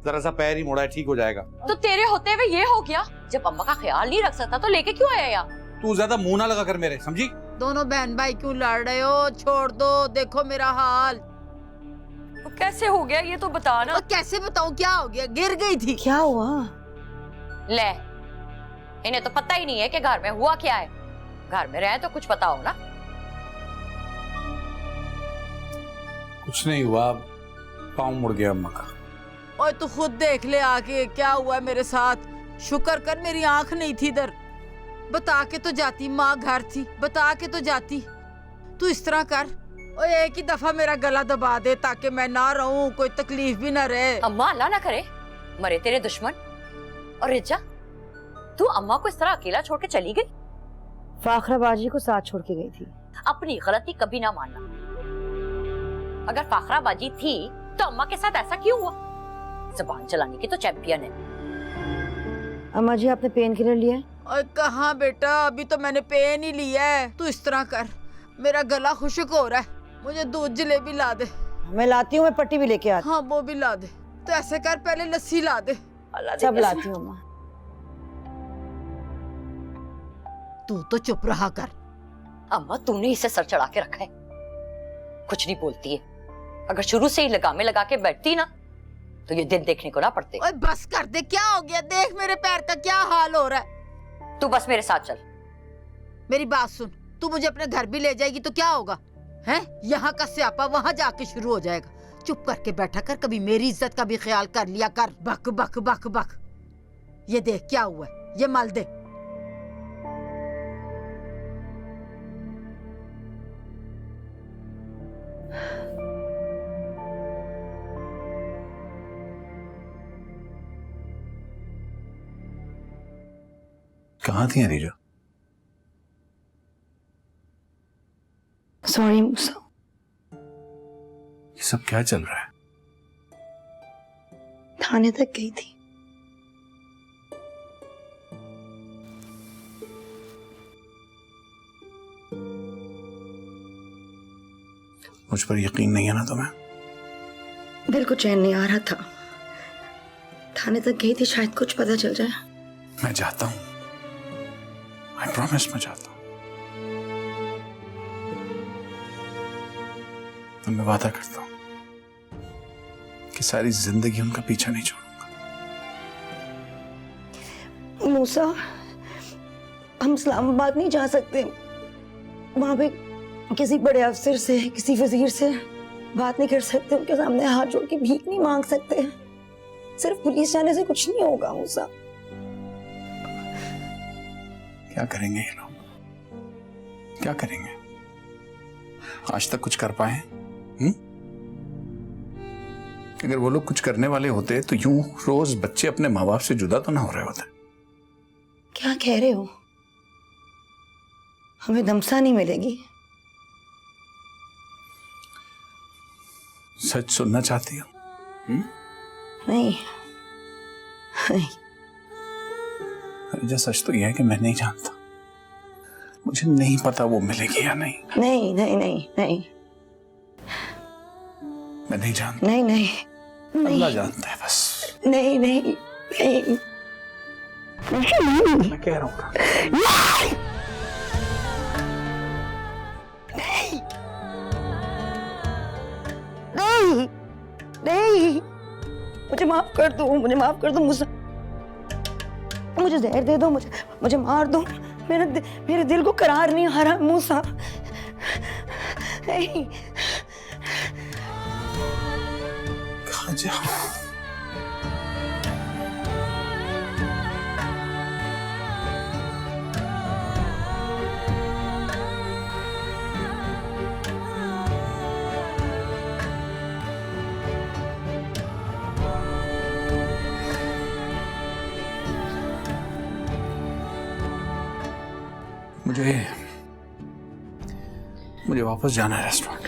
जरा सा पैर ही मुड़ा है ठीक हो जाएगा तो तेरे होते हुए ये हो गया जब अम्मा का ख्याल नहीं रख सकता तो लेके क्यों आया यार तू ज्यादा मुंह ना लगा कर मेरे समझी दोनों बहन भाई क्यों लड़ रहे हो छोड़ दो देखो मेरा हाल तो कैसे हो गया ये तो बता ना और कैसे बताऊं क्या हो गया गिर गई थी क्या हुआ? ले इन्हें तो पता ही नहीं है कि घर में हुआ क्या है घर में रहे तो कुछ पता हो ना कुछ नहीं हुआ पाँव मुड़ गया अम्मा का और तू खुद देख ले आके क्या हुआ मेरे साथ शुक्र कर मेरी आंख नहीं थी इधर बता के तो जाती माँ घर थी बता के तो जाती तू इस तरह कर और एक ही दफा मेरा गला दबा दे ताकि मैं ना रहूं कोई तकलीफ भी ना रहे अम्मा अल्लाह ना करे मरे तेरे दुश्मन और रिजा तू अम्मा को इस तरह अकेला छोड़ के चली गई फाखरा बाजी को साथ छोड़ के गई थी। अपनी गलती कभी ना मानना अगर फाखरा बाजी थी तो अम्मा के साथ ऐसा क्यों हुआ जुबान चलाने की तो चैंपियन है अम्मा जी आपने पेन किलर लिया है? और कहाँ बेटा अभी तो मैंने पेन ही लिया है तू इस तरह कर मेरा गला खुश्क हो रहा है मुझे दूध जलेबी ला दे मैं लाती हूँ मैं पट्टी भी लेके आती हाँ वो भी ला दे तो ऐसे कर पहले लस्सी ला दे हूँ सब लाती हूँ अम्मा। तू तो चुप रहा कर अम्मा तूने इसे सर चढ़ा के रखा है कुछ नहीं बोलती है अगर शुरू से ही लगामे लगा के बैठती ना तो ये दिन देखने को ना पड़ते ओए बस कर दे क्या हो गया देख मेरे पैर का क्या हाल हो रहा है तू बस मेरे साथ चल मेरी बात सुन तू मुझे अपने घर भी ले जाएगी तो क्या होगा हैं यहाँ का स्यापा वहाँ जाके शुरू हो जाएगा चुप करके बैठा कर कभी मेरी इज्जत का भी ख्याल कर लिया कर बक बक बक बक ये देख क्या हुआ है ये मल दे कहाँ थी अरीजा सॉरी मूसा ये सब क्या चल रहा है थाने तक गई थी मुझ पर यकीन नहीं है ना तुम्हें दिल को चैन नहीं आ रहा था थाने तक गई थी शायद कुछ पता चल जाए मैं जाता हूँ I promise मैं जाता हूँ तो मैं वादा करता हूँ कि सारी जिंदगी उनका पीछा नहीं छोड़ूंगा मूसा हम इस्लामाबाद नहीं जा सकते वहां पे किसी बड़े अफसर से किसी वजीर से बात नहीं कर सकते उनके सामने हाथ जोड़ के भीख नहीं मांग सकते सिर्फ पुलिस जाने से कुछ नहीं होगा मूसा क्या करेंगे ये लोग क्या करेंगे आज तक कुछ कर पाए अगर वो लोग कुछ करने वाले होते तो यूं रोज बच्चे अपने माँ बाप से जुदा तो ना हो रहे होते क्या कह रहे हो हमें दमसा नहीं मिलेगी सच सुनना चाहती हो नहीं नहीं जो सच तो यह है कि मैं नहीं जानता मुझे नहीं पता वो मिलेगी या नहीं नहीं नहीं नहीं नहीं मैं नहीं जानता। नहीं नहीं अल्लाह नहीं जानता है बस। नहीं नहीं नहीं मैं कह रहा हूँ नहीं नहीं, मुझे माफ कर दो, मुझे माफ कर दो मूसा, मुझे जहर दे दो, मुझे मार दो, मेरे दिल को करार नहीं आ रहा मूसा। नहीं कहाँ जाऊँ? मुझे वापस जाना है रेस्टोरेंट।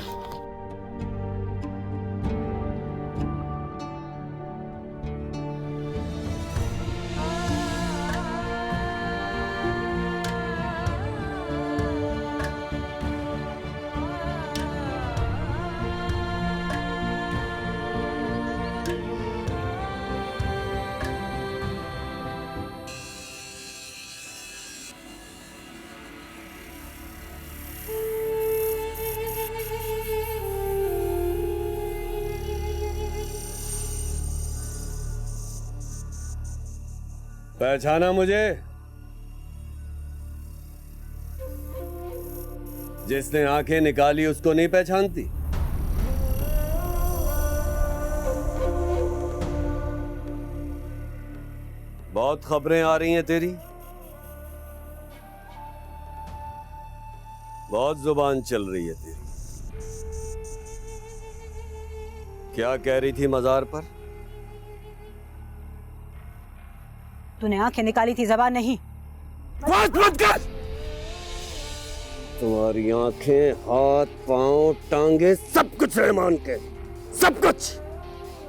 पहचाना मुझे? जिसने आंखें निकाली उसको नहीं पहचानती? बहुत खबरें आ रही हैं तेरी, बहुत जुबान चल रही है तेरी। क्या कह रही थी मजार पर? तूने आंखें निकाली थी, जबान नहीं। बात मत कर। तुम्हारी आंखें, हाथ, पांव, टांगे, सब कुछ रहमान के, सब कुछ।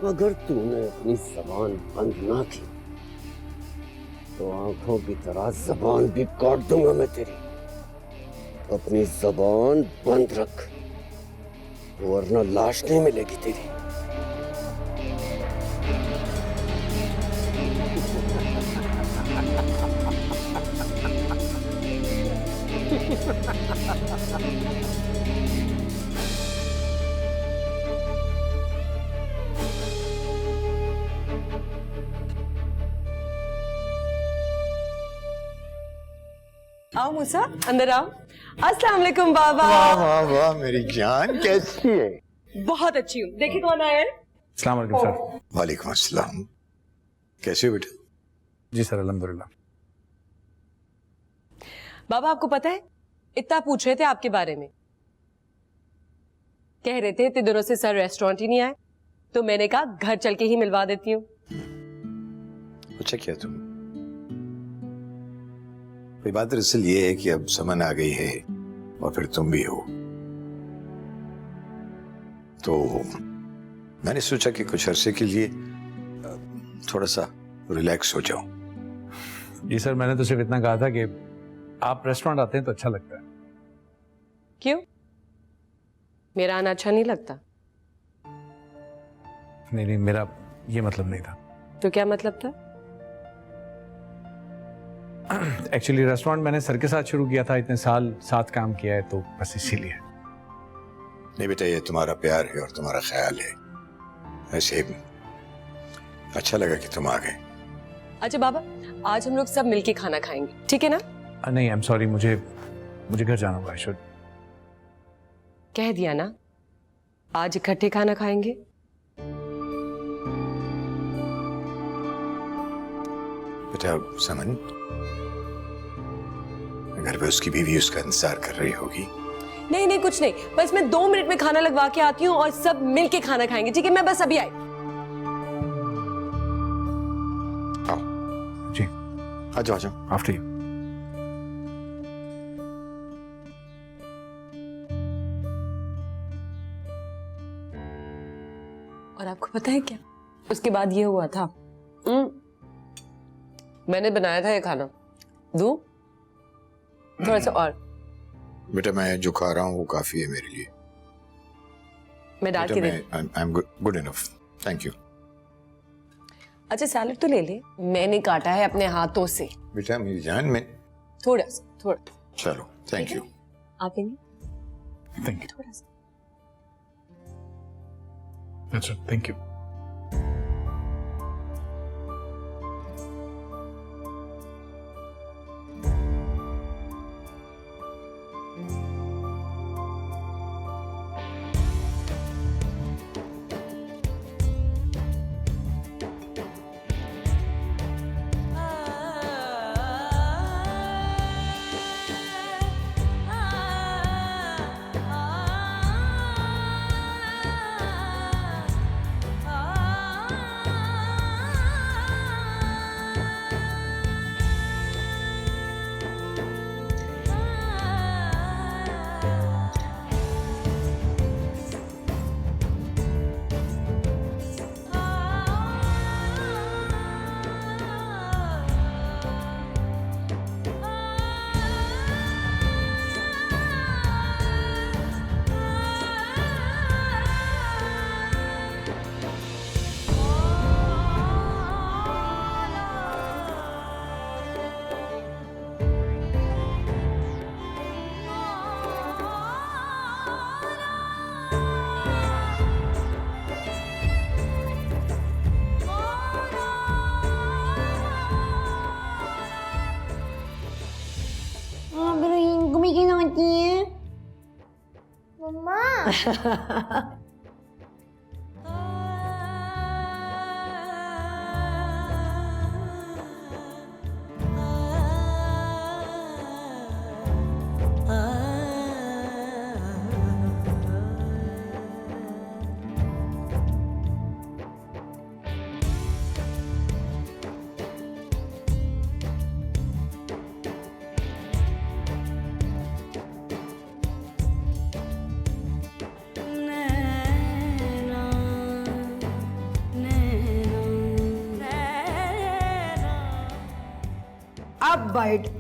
अगर तूने अपनी जबान बंद ना की तो आंखों की तरह जबान भी काट दूंगा मैं तेरी। अपनी जबान बंद रख, वरना लाश नहीं मिलेगी तेरी। आओ मूसा, अंदर आओ। अस्सलाम वालेकुम बाबा। वाह वाह वाह मेरी जान, कैसी है? बहुत अच्छी हूँ। देखिए कौन आया है। अस्सलाम वालेकुम सर। वालेकुम अस्सलाम। कैसे हो बेटा? जी सर, अल्हम्दुलिल्लाह। बाबा आपको पता है, इतना पूछ रहे थे आपके बारे में, कह रहे थे इतने दिनों से सर रेस्टोरेंट ही नहीं आए, तो मैंने कहा घर चल के ही मिलवा देती हूँ। अच्छा क्या तुम? बात दरअसल ये है कि अब समन आ गई है और फिर तुम भी हो, तो मैंने सोचा कि कुछ अरसे के लिए थोड़ा सा रिलैक्स हो जाऊं। जी सर, मैंने तो सिर्फ इतना कहा था कि आप रेस्टोरेंट आते हैं तो अच्छा लगता है। क्यों, मेरा आना अच्छा नहीं लगता? नहीं, मेरा ये मतलब नहीं था। तो क्या मतलब था? एक्चुअली रेस्टोरेंट मैंने सर के साथ शुरू किया था, इतने साल साथ काम किया है, तो बस इसीलिए। नहीं बेटा, ये तुम्हारा प्यार है और तुम्हारा ख्याल है, ऐसे अच्छा लगा कि तुम आ गए। अच्छा बाबा, आज हम लोग सब मिलके खाना खाएंगे, ठीक है ना? नहीं, आई एम सॉरी, मुझे घर जाना होगा। I should. कह दिया ना, आज इकट्ठे खाना खाएंगे। बेटा समन, घर पे उसकी बीवी उसका इंतजार कर रही होगी। नहीं नहीं, कुछ नहीं, बस मैं 2 मिनट में खाना लगवा के आती हूँ और सब मिलके खाना खाएंगे, ठीक है? मैं बस अभी आई। जी आ जाओ। After you. और आपको पता है क्या, उसके बाद ये हुआ था, मैंने बनाया था ये खाना, दूं? थोड़ा सा और। बेटा मैं जो खा रहा हूँ वो काफी है मेरे लिए। मैं डाल के दे। I am good enough, thank you. अच्छा सैलेड तो ले ले, मैंने काटा है अपने हाथों से। बेटा मेरी जान में थोड़ा सा, थोड़ा। चलो थैंक यू। आप लेंगे? Thank you. थोड़ा सा। अच्छा थैंक यू।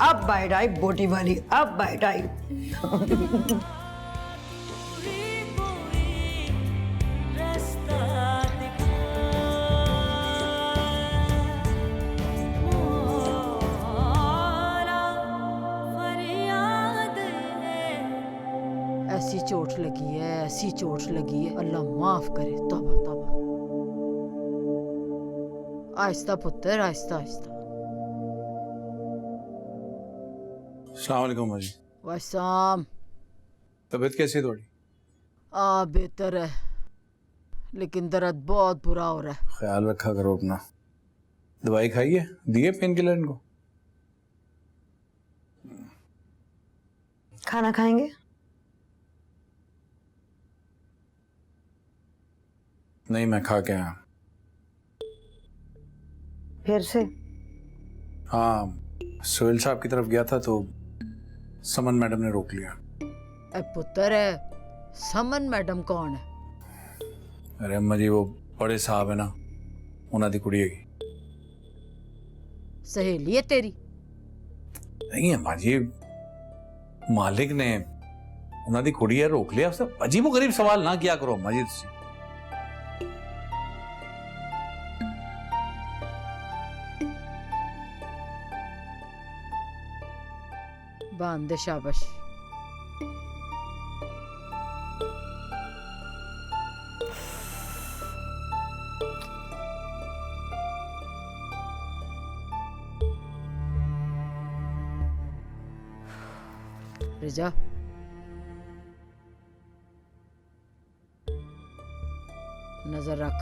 अब बाइट आई बोटी वाली, अब बाइट आई। ऐसी चोट लगी है, ऐसी चोट लगी है, अल्लाह माफ करे। तौबा तौबा। आहिस्ता पुत्र, आहिस्ता आहिस्ता। अस्सलाम वालेकुम भाजी। वैसाम। तबीयत कैसी है थोड़ी? बेहतर है, लेकिन दर्द बहुत बुरा हो रहा है। ख्याल रखा करो अपना। दवाई खाई है? दिए पेन किलर इनको? खाना खाएंगे? नहीं, मैं खा के आया। फिर से? हाँ, सोहेल साहब की तरफ गया था तो समन मैडम ने रोक लिया। पुत्र है, समन मैडम कौन है? अरे अम्मा जी, वो बड़े साहब है ना, उन्हों की कुड़ी है। सहेली है तेरी? नहीं अम्मा जी, मालिक ने उन्हों की कुड़ी है रोक लिया। उसने अजीबो गरीब सवाल ना किया करो अम्मा जी। तुसी बांध दे, शाबाश। रिजा, नजर रख।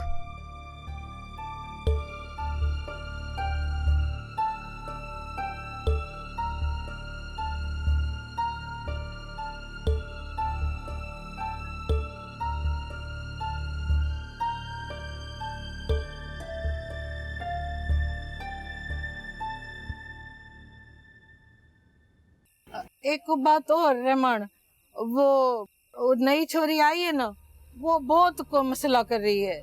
एक बात और रमन, वो नई छोरी आई है ना, वो बहुत को मसला कर रही है।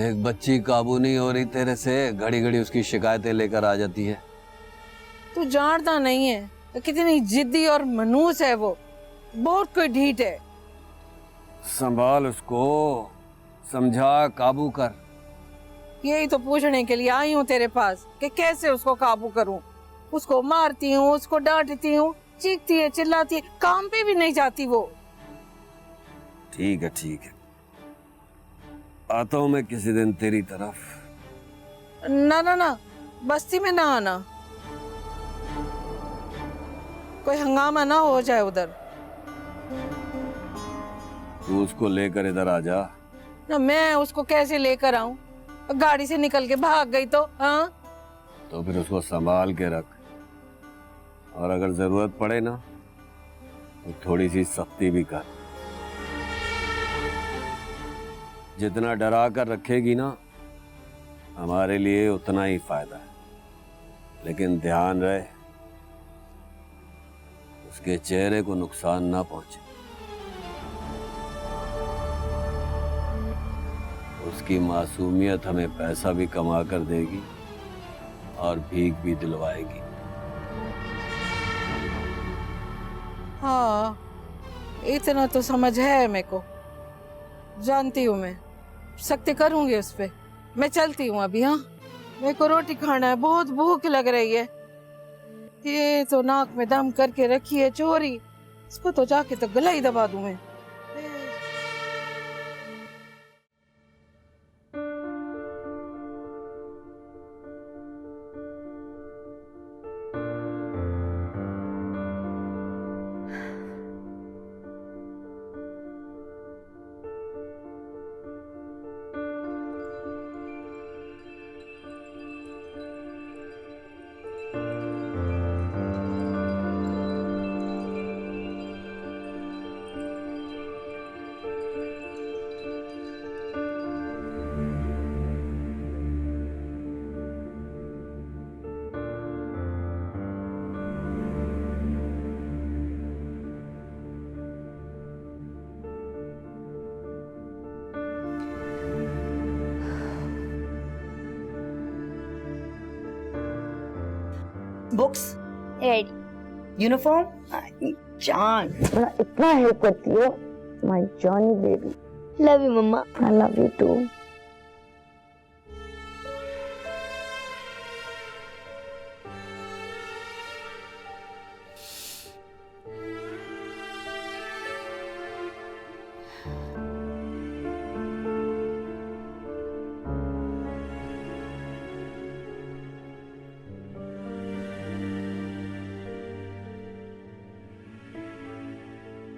एक बच्ची काबू नहीं हो रही तेरे से, घड़ी घड़ी उसकी शिकायतें लेकर आ जाती है। तू जानता नहीं है कितनी जिद्दी और मनूस है वो, बहुत कोई ढीठ है। संभाल उसको, समझा, काबू कर। यही तो पूछने के लिए आई हूँ तेरे पास कि कैसे उसको काबू करूँ। उसको मारती हूँ, उसको डांटती हूँ, चीखती है, चिल्लाती है, काम पे भी नहीं जाती वो। ठीक है ठीक है, आता हूँ मैं किसी दिन तेरी तरफ। ना ना ना, बस्ती में ना आना, कोई हंगामा ना हो जाए उधर। तू उसको लेकर इधर आ जा। ना मैं उसको कैसे लेकर आऊं? गाड़ी से निकल के भाग गई तो? हाँ, तो फिर उसको संभाल के रख, और अगर जरूरत पड़े ना तो थोड़ी सी सख्ती भी कर। जितना डरा कर रखेगी ना, हमारे लिए उतना ही फायदा है। लेकिन ध्यान रहे उसके चेहरे को नुकसान ना पहुंचे। उसकी मासूमियत हमें पैसा भी कमा कर देगी और भीख भी दिलवाएगी। हाँ, इतना तो समझ है मेरे को, जानती हूँ मैं, सख्ती करूंगी उस पे। मैं चलती हूँ अभी। हाँ, मेरे को रोटी खाना है, बहुत भूख लग रही है। ये तो नाक में दम करके रखी है चोरी, इसको तो जाके तो गला ही दबा दूं मैं। Books ready. यूनिफॉर्म जान इतना हेल्प करती हो my Johnny baby. Love you mama. I love you too.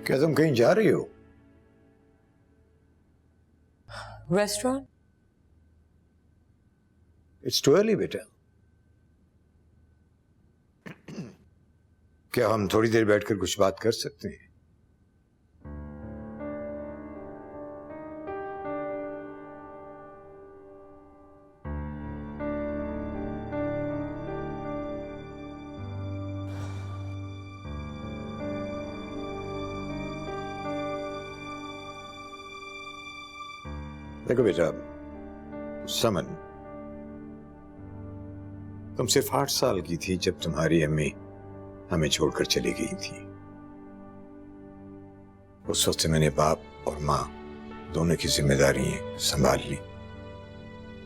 क्या तुम कहीं जा रही हो? रेस्टोरेंट। इट्स टू अर्ली बेटा। क्या हम थोड़ी देर बैठकर कुछ बात कर सकते हैं? देखो बेटा, समन, तुम सिर्फ 8 साल की थी जब तुम्हारी अम्मी हमें छोड़कर चली गई थी। उस वक्त से मैंने बाप और माँ दोनों की जिम्मेदारी संभाल ली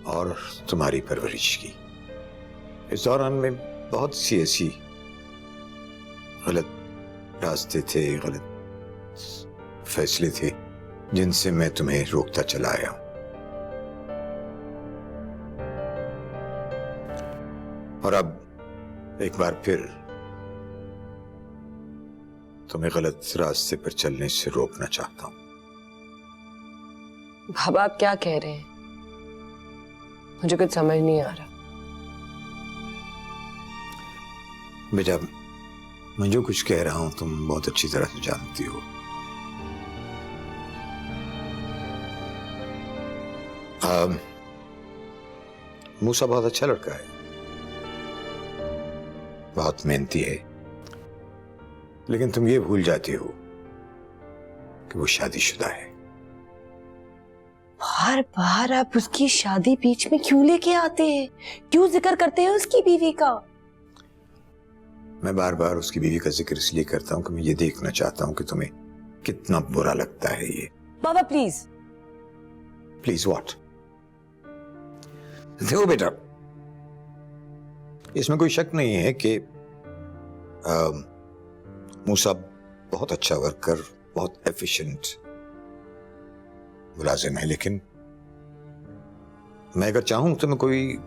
और तुम्हारी परवरिश की। इस दौरान में बहुत सी ऐसी गलत रास्ते थे, गलत फैसले थे जिनसे मैं तुम्हें रोकता चला आया हूं। और अब एक बार फिर तुम्हें गलत रास्ते पर चलने से रोकना चाहता हूं। बाबा आप क्या कह रहे हैं? मुझे कुछ समझ नहीं आ रहा। बेटा, मैं जो कुछ कह रहा हूं तुम बहुत अच्छी तरह से जानती हो। मूसा बहुत अच्छा लड़का है, बहुत मेहनती है, लेकिन तुम ये भूल जाती हो कि वो शादीशुदा है। बार बार आप उसकी शादी बीच में क्यों लेके आते हैं? क्यों जिक्र करते हैं उसकी बीवी का? मैं बार बार उसकी बीवी का जिक्र इसलिए करता हूं कि मैं ये देखना चाहता हूं कि तुम्हें कितना बुरा लगता है ये बाबा प्लीज। Please what? देखो बेटा, इसमें कोई शक नहीं है कि मूसा बहुत अच्छा वर्कर, बहुत एफिशिएंट मुलाजिम है, लेकिन मैं अगर चाहूं तो मैं कोई...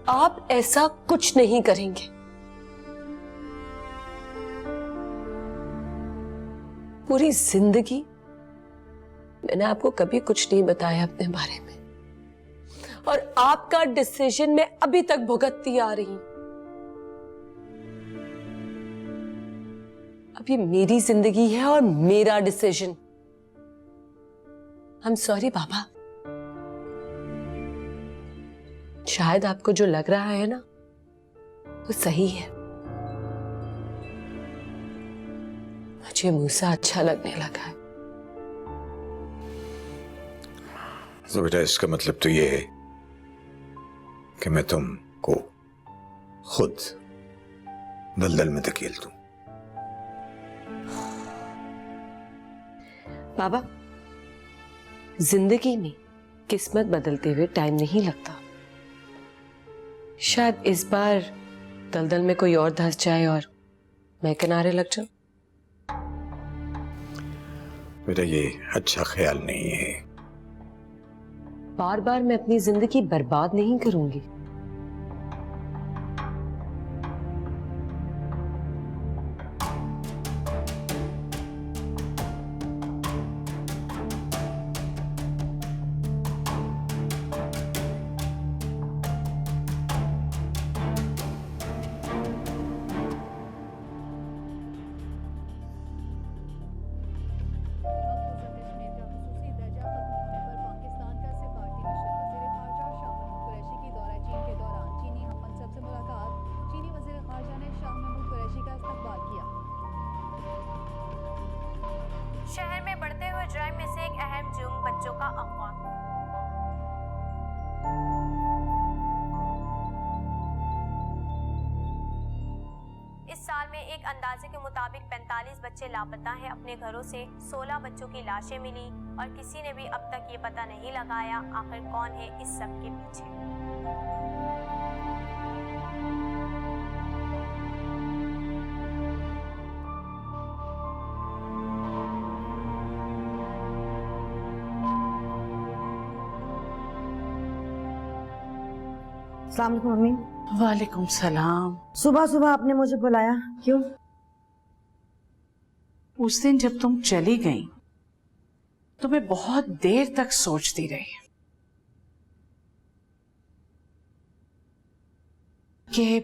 आप ऐसा कुछ नहीं करेंगे। पूरी जिंदगी मैंने आपको कभी कुछ नहीं बताया अपने बारे में, और आपका डिसीजन मैं अभी तक भुगतती आ रही हूं। अब ये मेरी जिंदगी है और मेरा डिसीजन। आई एम सॉरी बाबा, शायद आपको जो लग रहा है ना वो सही है। मुझे मूसा अच्छा लगने लगा है। तो बेटा इसका मतलब तो ये है कि मैं तुमको खुद दलदल में धकेल दूं। बाबा, जिंदगी में किस्मत बदलते हुए टाइम नहीं लगता। शायद इस बार दलदल में कोई और धंस जाए और मैं किनारे लग जाऊं। बेटा ये अच्छा ख्याल नहीं है। बार बार मैं अपनी जिंदगी बर्बाद नहीं करूंगी। शहर में बढ़ते हुए जुर्म में से एक अहम जुर्म बच्चों का अगवा। इस साल में एक अंदाजे के मुताबिक 45 बच्चे लापता हैं। अपने घरों से 16 बच्चों की लाशें मिली और किसी ने भी अब तक ये पता नहीं लगाया आखिर कौन है इस सब के पीछे। अस्सलाम वालेकुम मम्मी। वालेकुम सलाम। सुबह सुबह आपने मुझे बुलाया क्यों? उस दिन जब तुम चली गई तो मैं बहुत देर तक सोचती रही कि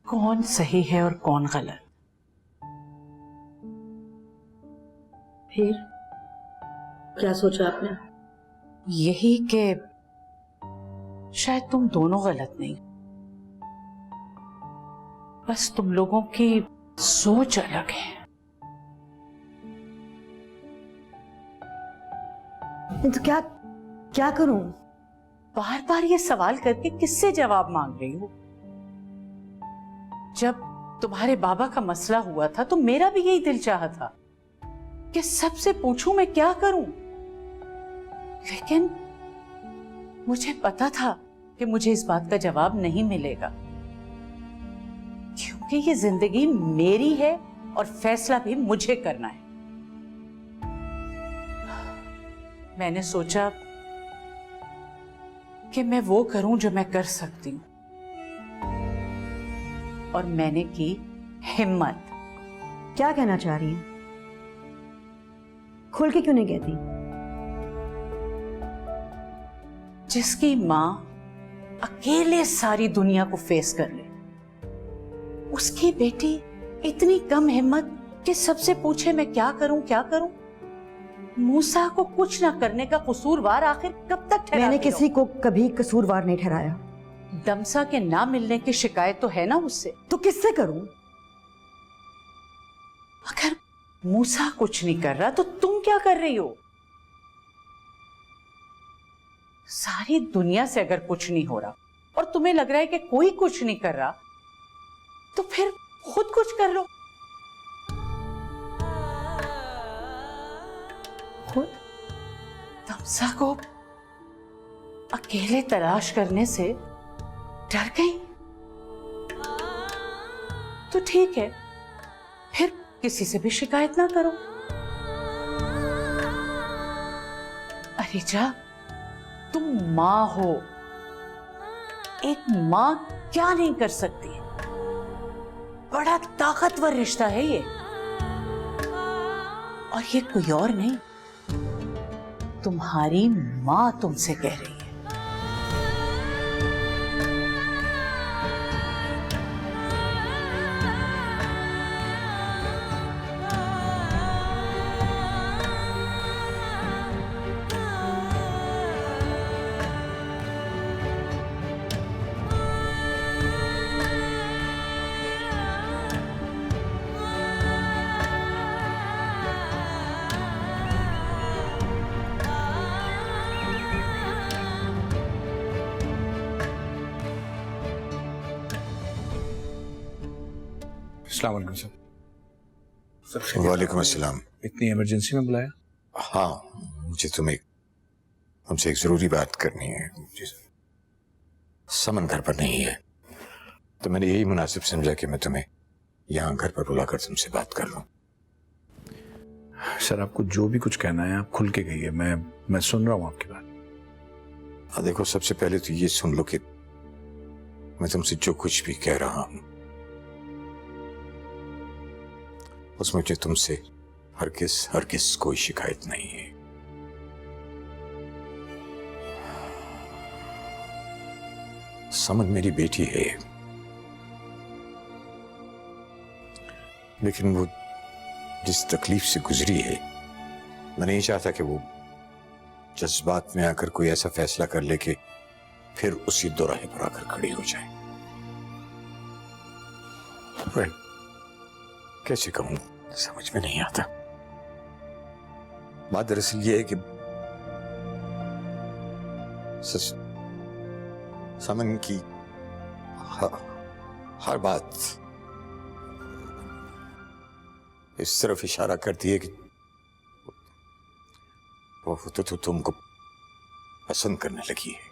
कौन सही है और कौन गलत। फिर क्या सोचा आपने? यही कि शायद तुम दोनों गलत नहीं, बस तुम लोगों की सोच अलग है। तो क्या क्या करूं? बार बार ये सवाल करके किससे जवाब मांग रही हो? जब तुम्हारे बाबा का मसला हुआ था तो मेरा भी यही दिल चाहा था कि सबसे पूछूं मैं क्या करूं, लेकिन मुझे पता था कि मुझे इस बात का जवाब नहीं मिलेगा, क्योंकि ये जिंदगी मेरी है और फैसला भी मुझे करना है। मैंने सोचा कि मैं वो करूं जो मैं कर सकती हूं, और मैंने की हिम्मत। क्या कहना चाह रही हैं? खुल के क्यों नहीं कहती? जिसकी मां अकेले सारी दुनिया को फेस कर ले, उसकी बेटी इतनी कम हिम्मत कि सबसे पूछे मैं क्या करूं क्या करूं। मूसा को कुछ ना करने का कसूरवार आखिर कब तक ठहराती मैंने किसी रहूं? को कभी कसूरवार नहीं ठहराया। दमसा के ना मिलने की शिकायत तो है ना उससे। तो किससे करूं? अगर मूसा कुछ नहीं कर रहा तो तुम क्या कर रही हो? सारी दुनिया से अगर कुछ नहीं हो रहा और तुम्हें लग रहा है कि कोई कुछ नहीं कर रहा, तो फिर खुद कुछ कर लो। खुद? तमसा को अकेले तलाश करने से डर गई? तो ठीक है, फिर किसी से भी शिकायत ना करो। अरीजा, तुम माँ हो, एक माँ क्या नहीं कर सकती? बड़ा ताकतवर रिश्ता है ये, और ये कोई और नहीं, तुम्हारी माँ तुमसे कह रही है। अस्सलाम वालेकुम सर। वालेकुम अस्सलाम। इतनी इमरजेंसी में बुलाया? हाँ, मुझे तुमसे एक जरूरी बात करनी है। जी सर। समन घर पर नहीं है, तो मैंने यही मुनासिब समझा कि मैं तुम्हें यहाँ घर पर बुलाकर तुमसे बात कर लूं। सर, आपको जो भी कुछ कहना है आप खुल के कहिए, मैं सुन रहा हूँ आपकी बात। देखो, सबसे पहले तो ये सुन लो कि मैं तुमसे जो कुछ भी कह रहा हूं उसमें मुझे तुमसे हरगिज़ कोई शिकायत नहीं है। समन मेरी बेटी है, लेकिन वो जिस तकलीफ से गुजरी है, मैं नहीं चाहता कि वो जज्बात में आकर कोई ऐसा फैसला कर ले कि फिर उसी दोराहे पर आकर खड़ी हो जाए। कैसे कहूं, समझ में नहीं आता। बात दरअसल ये है कि समन की हर बात इस तरफ इशारा करती है कि वो तो तुमको पसंद करने लगी है।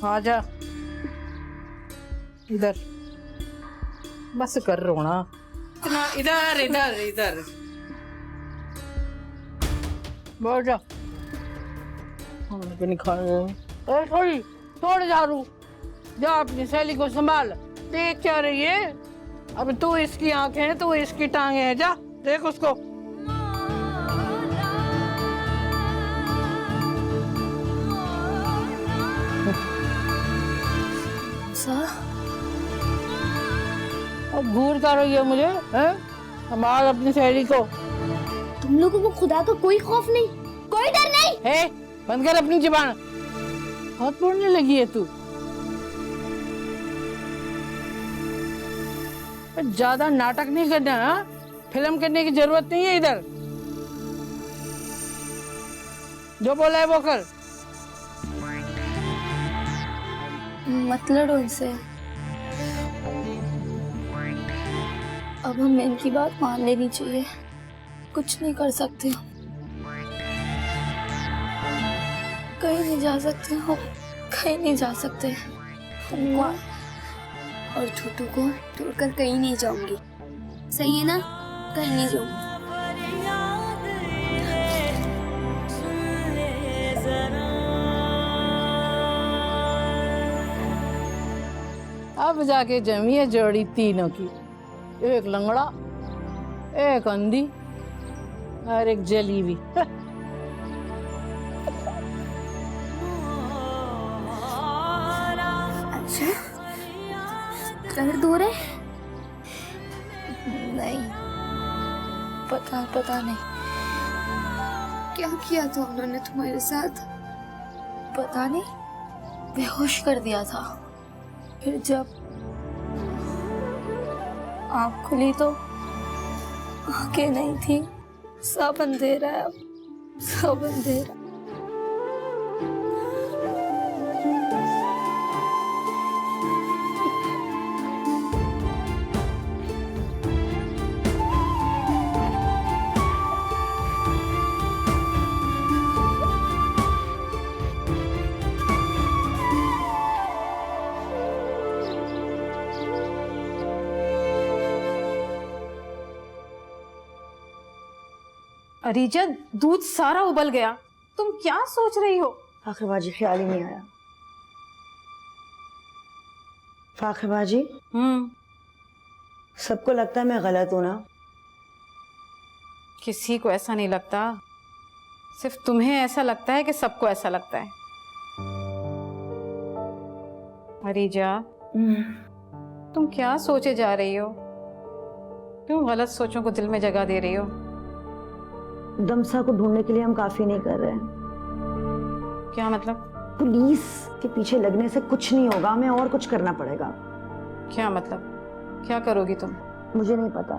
आजा इधर, बस कर रोना। इधर इधर इधर बैठ जा। खाना भी नहीं खाना। थोड़ी छोड़ झाड़ू, जा अपनी सहेली को संभाल। देख क्या रही है? अब तू इसकी आंखें हैं, तू इसकी टांगे हैं, जा देख उसको। अब घूर कर रही है मुझे, हैं? संभाल अपनी सहेली को। तुम लोगों को खुदा का कोई खौफ नहीं, कोई डर नहीं है? बंद कर अपनी जुबान। हाथ मोड़ने लगी है तू। ज्यादा नाटक नहीं करना, हाँ? फिल्म करने की जरूरत नहीं है इधर। जो बोला है वो कर। मत लड़ो इनसे। अब हमें इनकी बात मान लेनी चाहिए। कुछ नहीं कर सकते हम, कहीं नहीं जा सकते हम, कहीं नहीं जा सकते। उनको और छोटू को छोड़कर कहीं नहीं जाऊंगी, सही है ना? कहीं नहीं जाऊंगी। अब जाके जमी है जोड़ी तीनों की, एक लंगड़ा, एक अंधी और एक जलीबी। अच्छा, दर्द हो रहे? नहीं, पता नहीं क्या किया था उन्होंने तुम्हारे साथ। पता नहीं, बेहोश कर दिया था। फिर जब आँख खुली तो आंखें नहीं थी, सब अंधेरा है, अब सब अंधेरा। अरीजा, दूध सारा उबल गया। तुम क्या सोच रही हो? फाखर बाजी, ख्याल ही नहीं आया। फाखर बाजी, सबको लगता है मैं गलत हूं ना? किसी को ऐसा नहीं लगता, सिर्फ तुम्हें ऐसा लगता है कि सबको ऐसा लगता है। अरीजा, तुम क्या सोचे जा रही हो? क्यों गलत सोचों को दिल में जगह दे रही हो? दमसा को ढूंढने के लिए हम काफी नहीं कर रहे हैं। क्या मतलब? पुलिस के पीछे लगने से कुछ नहीं होगा, हमें और कुछ करना पड़ेगा। क्या मतलब? क्या करोगी तुम? मुझे नहीं पता,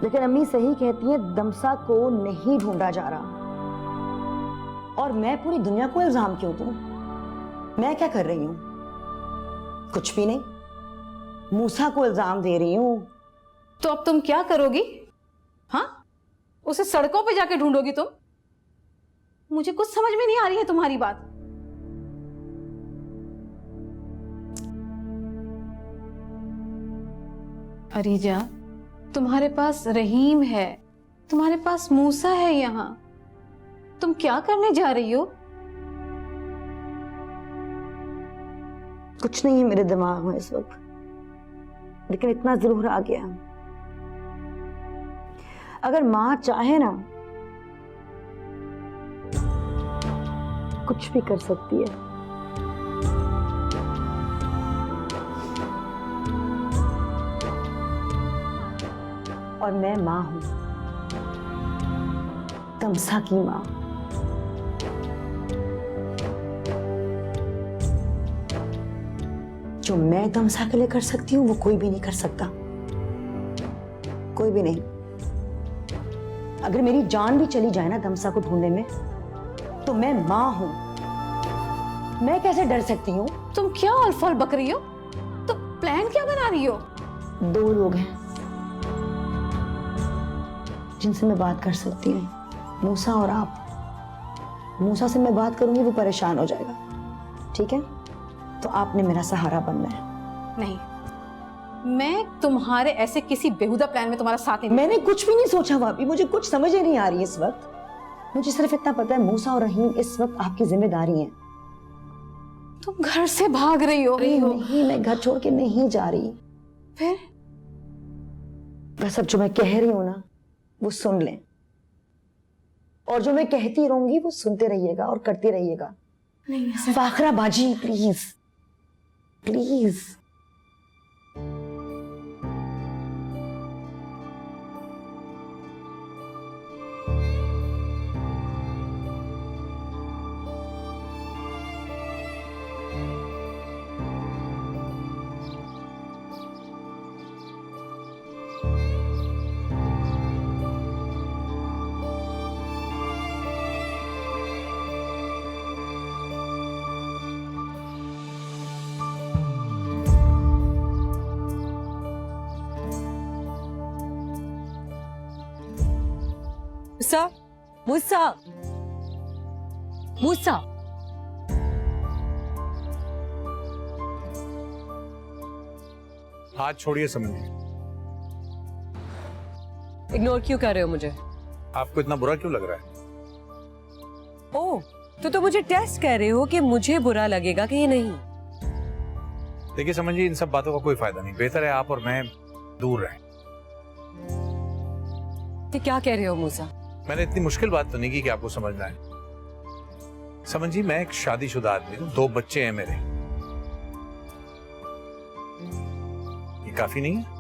लेकिन अम्मी सही कहती है, दमसा को नहीं ढूंढा जा रहा। और मैं पूरी दुनिया को इल्जाम क्यों दूं? मैं क्या कर रही हूं? कुछ भी नहीं, मूसा को इल्जाम दे रही हूं। तो अब तुम क्या करोगी? हाँ, उसे सड़कों पे जाके ढूंढोगी तुम? मुझे कुछ समझ में नहीं आ रही है तुम्हारी बात। अरीजा, तुम्हारे पास रहीम है, तुम्हारे पास मूसा है यहाँ, तुम क्या करने जा रही हो? कुछ नहीं है मेरे दिमाग में इस वक्त, लेकिन इतना जरूर आ गया, अगर माँ चाहे ना कुछ भी कर सकती है। और मैं माँ हूं, तमसा की माँ। जो मैं तमसा के लिए कर सकती हूँ वो कोई भी नहीं कर सकता, कोई भी नहीं। अगर मेरी जान भी चली जाए ना तमसा को ढूंढने में, तो मैं माँ हूं, मैं कैसे डर सकती हूँ? तुम क्या अल्फाल बक रही हो? तो प्लान क्या बना रही हो? दो लोग हैं जिनसे मैं बात कर सकती हूँ, मूसा और आप। मूसा से मैं बात करूंगी, वो परेशान हो जाएगा, ठीक है? तो आपने मेरा सहारा बनना है। नहीं, मैं तुम्हारे ऐसे किसी बेहुदा प्लान में तुम्हारा साथ नहीं। मैंने कुछ भी नहीं सोचा भाभी, मुझे कुछ समझ ही नहीं आ रही इस वक्त। मुझे सिर्फ इतना पता है, मूसा और रहीम इस वक्त आपकी जिम्मेदारी हैं। तुम घर से भाग रही हो? नहीं, मैं घर छोड़ के नहीं जा रही। फिर? बस अब जो मैं कह रही हूं ना वो सुन लें, और जो मैं कहती रहूंगी वो सुनते रहिएगा और करते रहिएगा। फाखरा बाजी, प्लीज प्लीज। मूसा, मूसा, मूसा। हाथ छोड़िए समझ। इग्नोर क्यों कर रहे हो मुझे? आपको इतना बुरा क्यों लग रहा है? ओह, तो मुझे टेस्ट कर रहे हो कि मुझे बुरा लगेगा कि ये नहीं? देखिए समझिए, इन सब बातों का कोई फायदा नहीं। बेहतर है आप और मैं दूर रहें। ये क्या कह रहे हो मूसा? मैंने इतनी मुश्किल बात तो नहीं की कि आपको समझना है। समझिए, मैं एक शादीशुदा आदमी हूं, 2 बच्चे हैं मेरे। ये काफी नहीं है?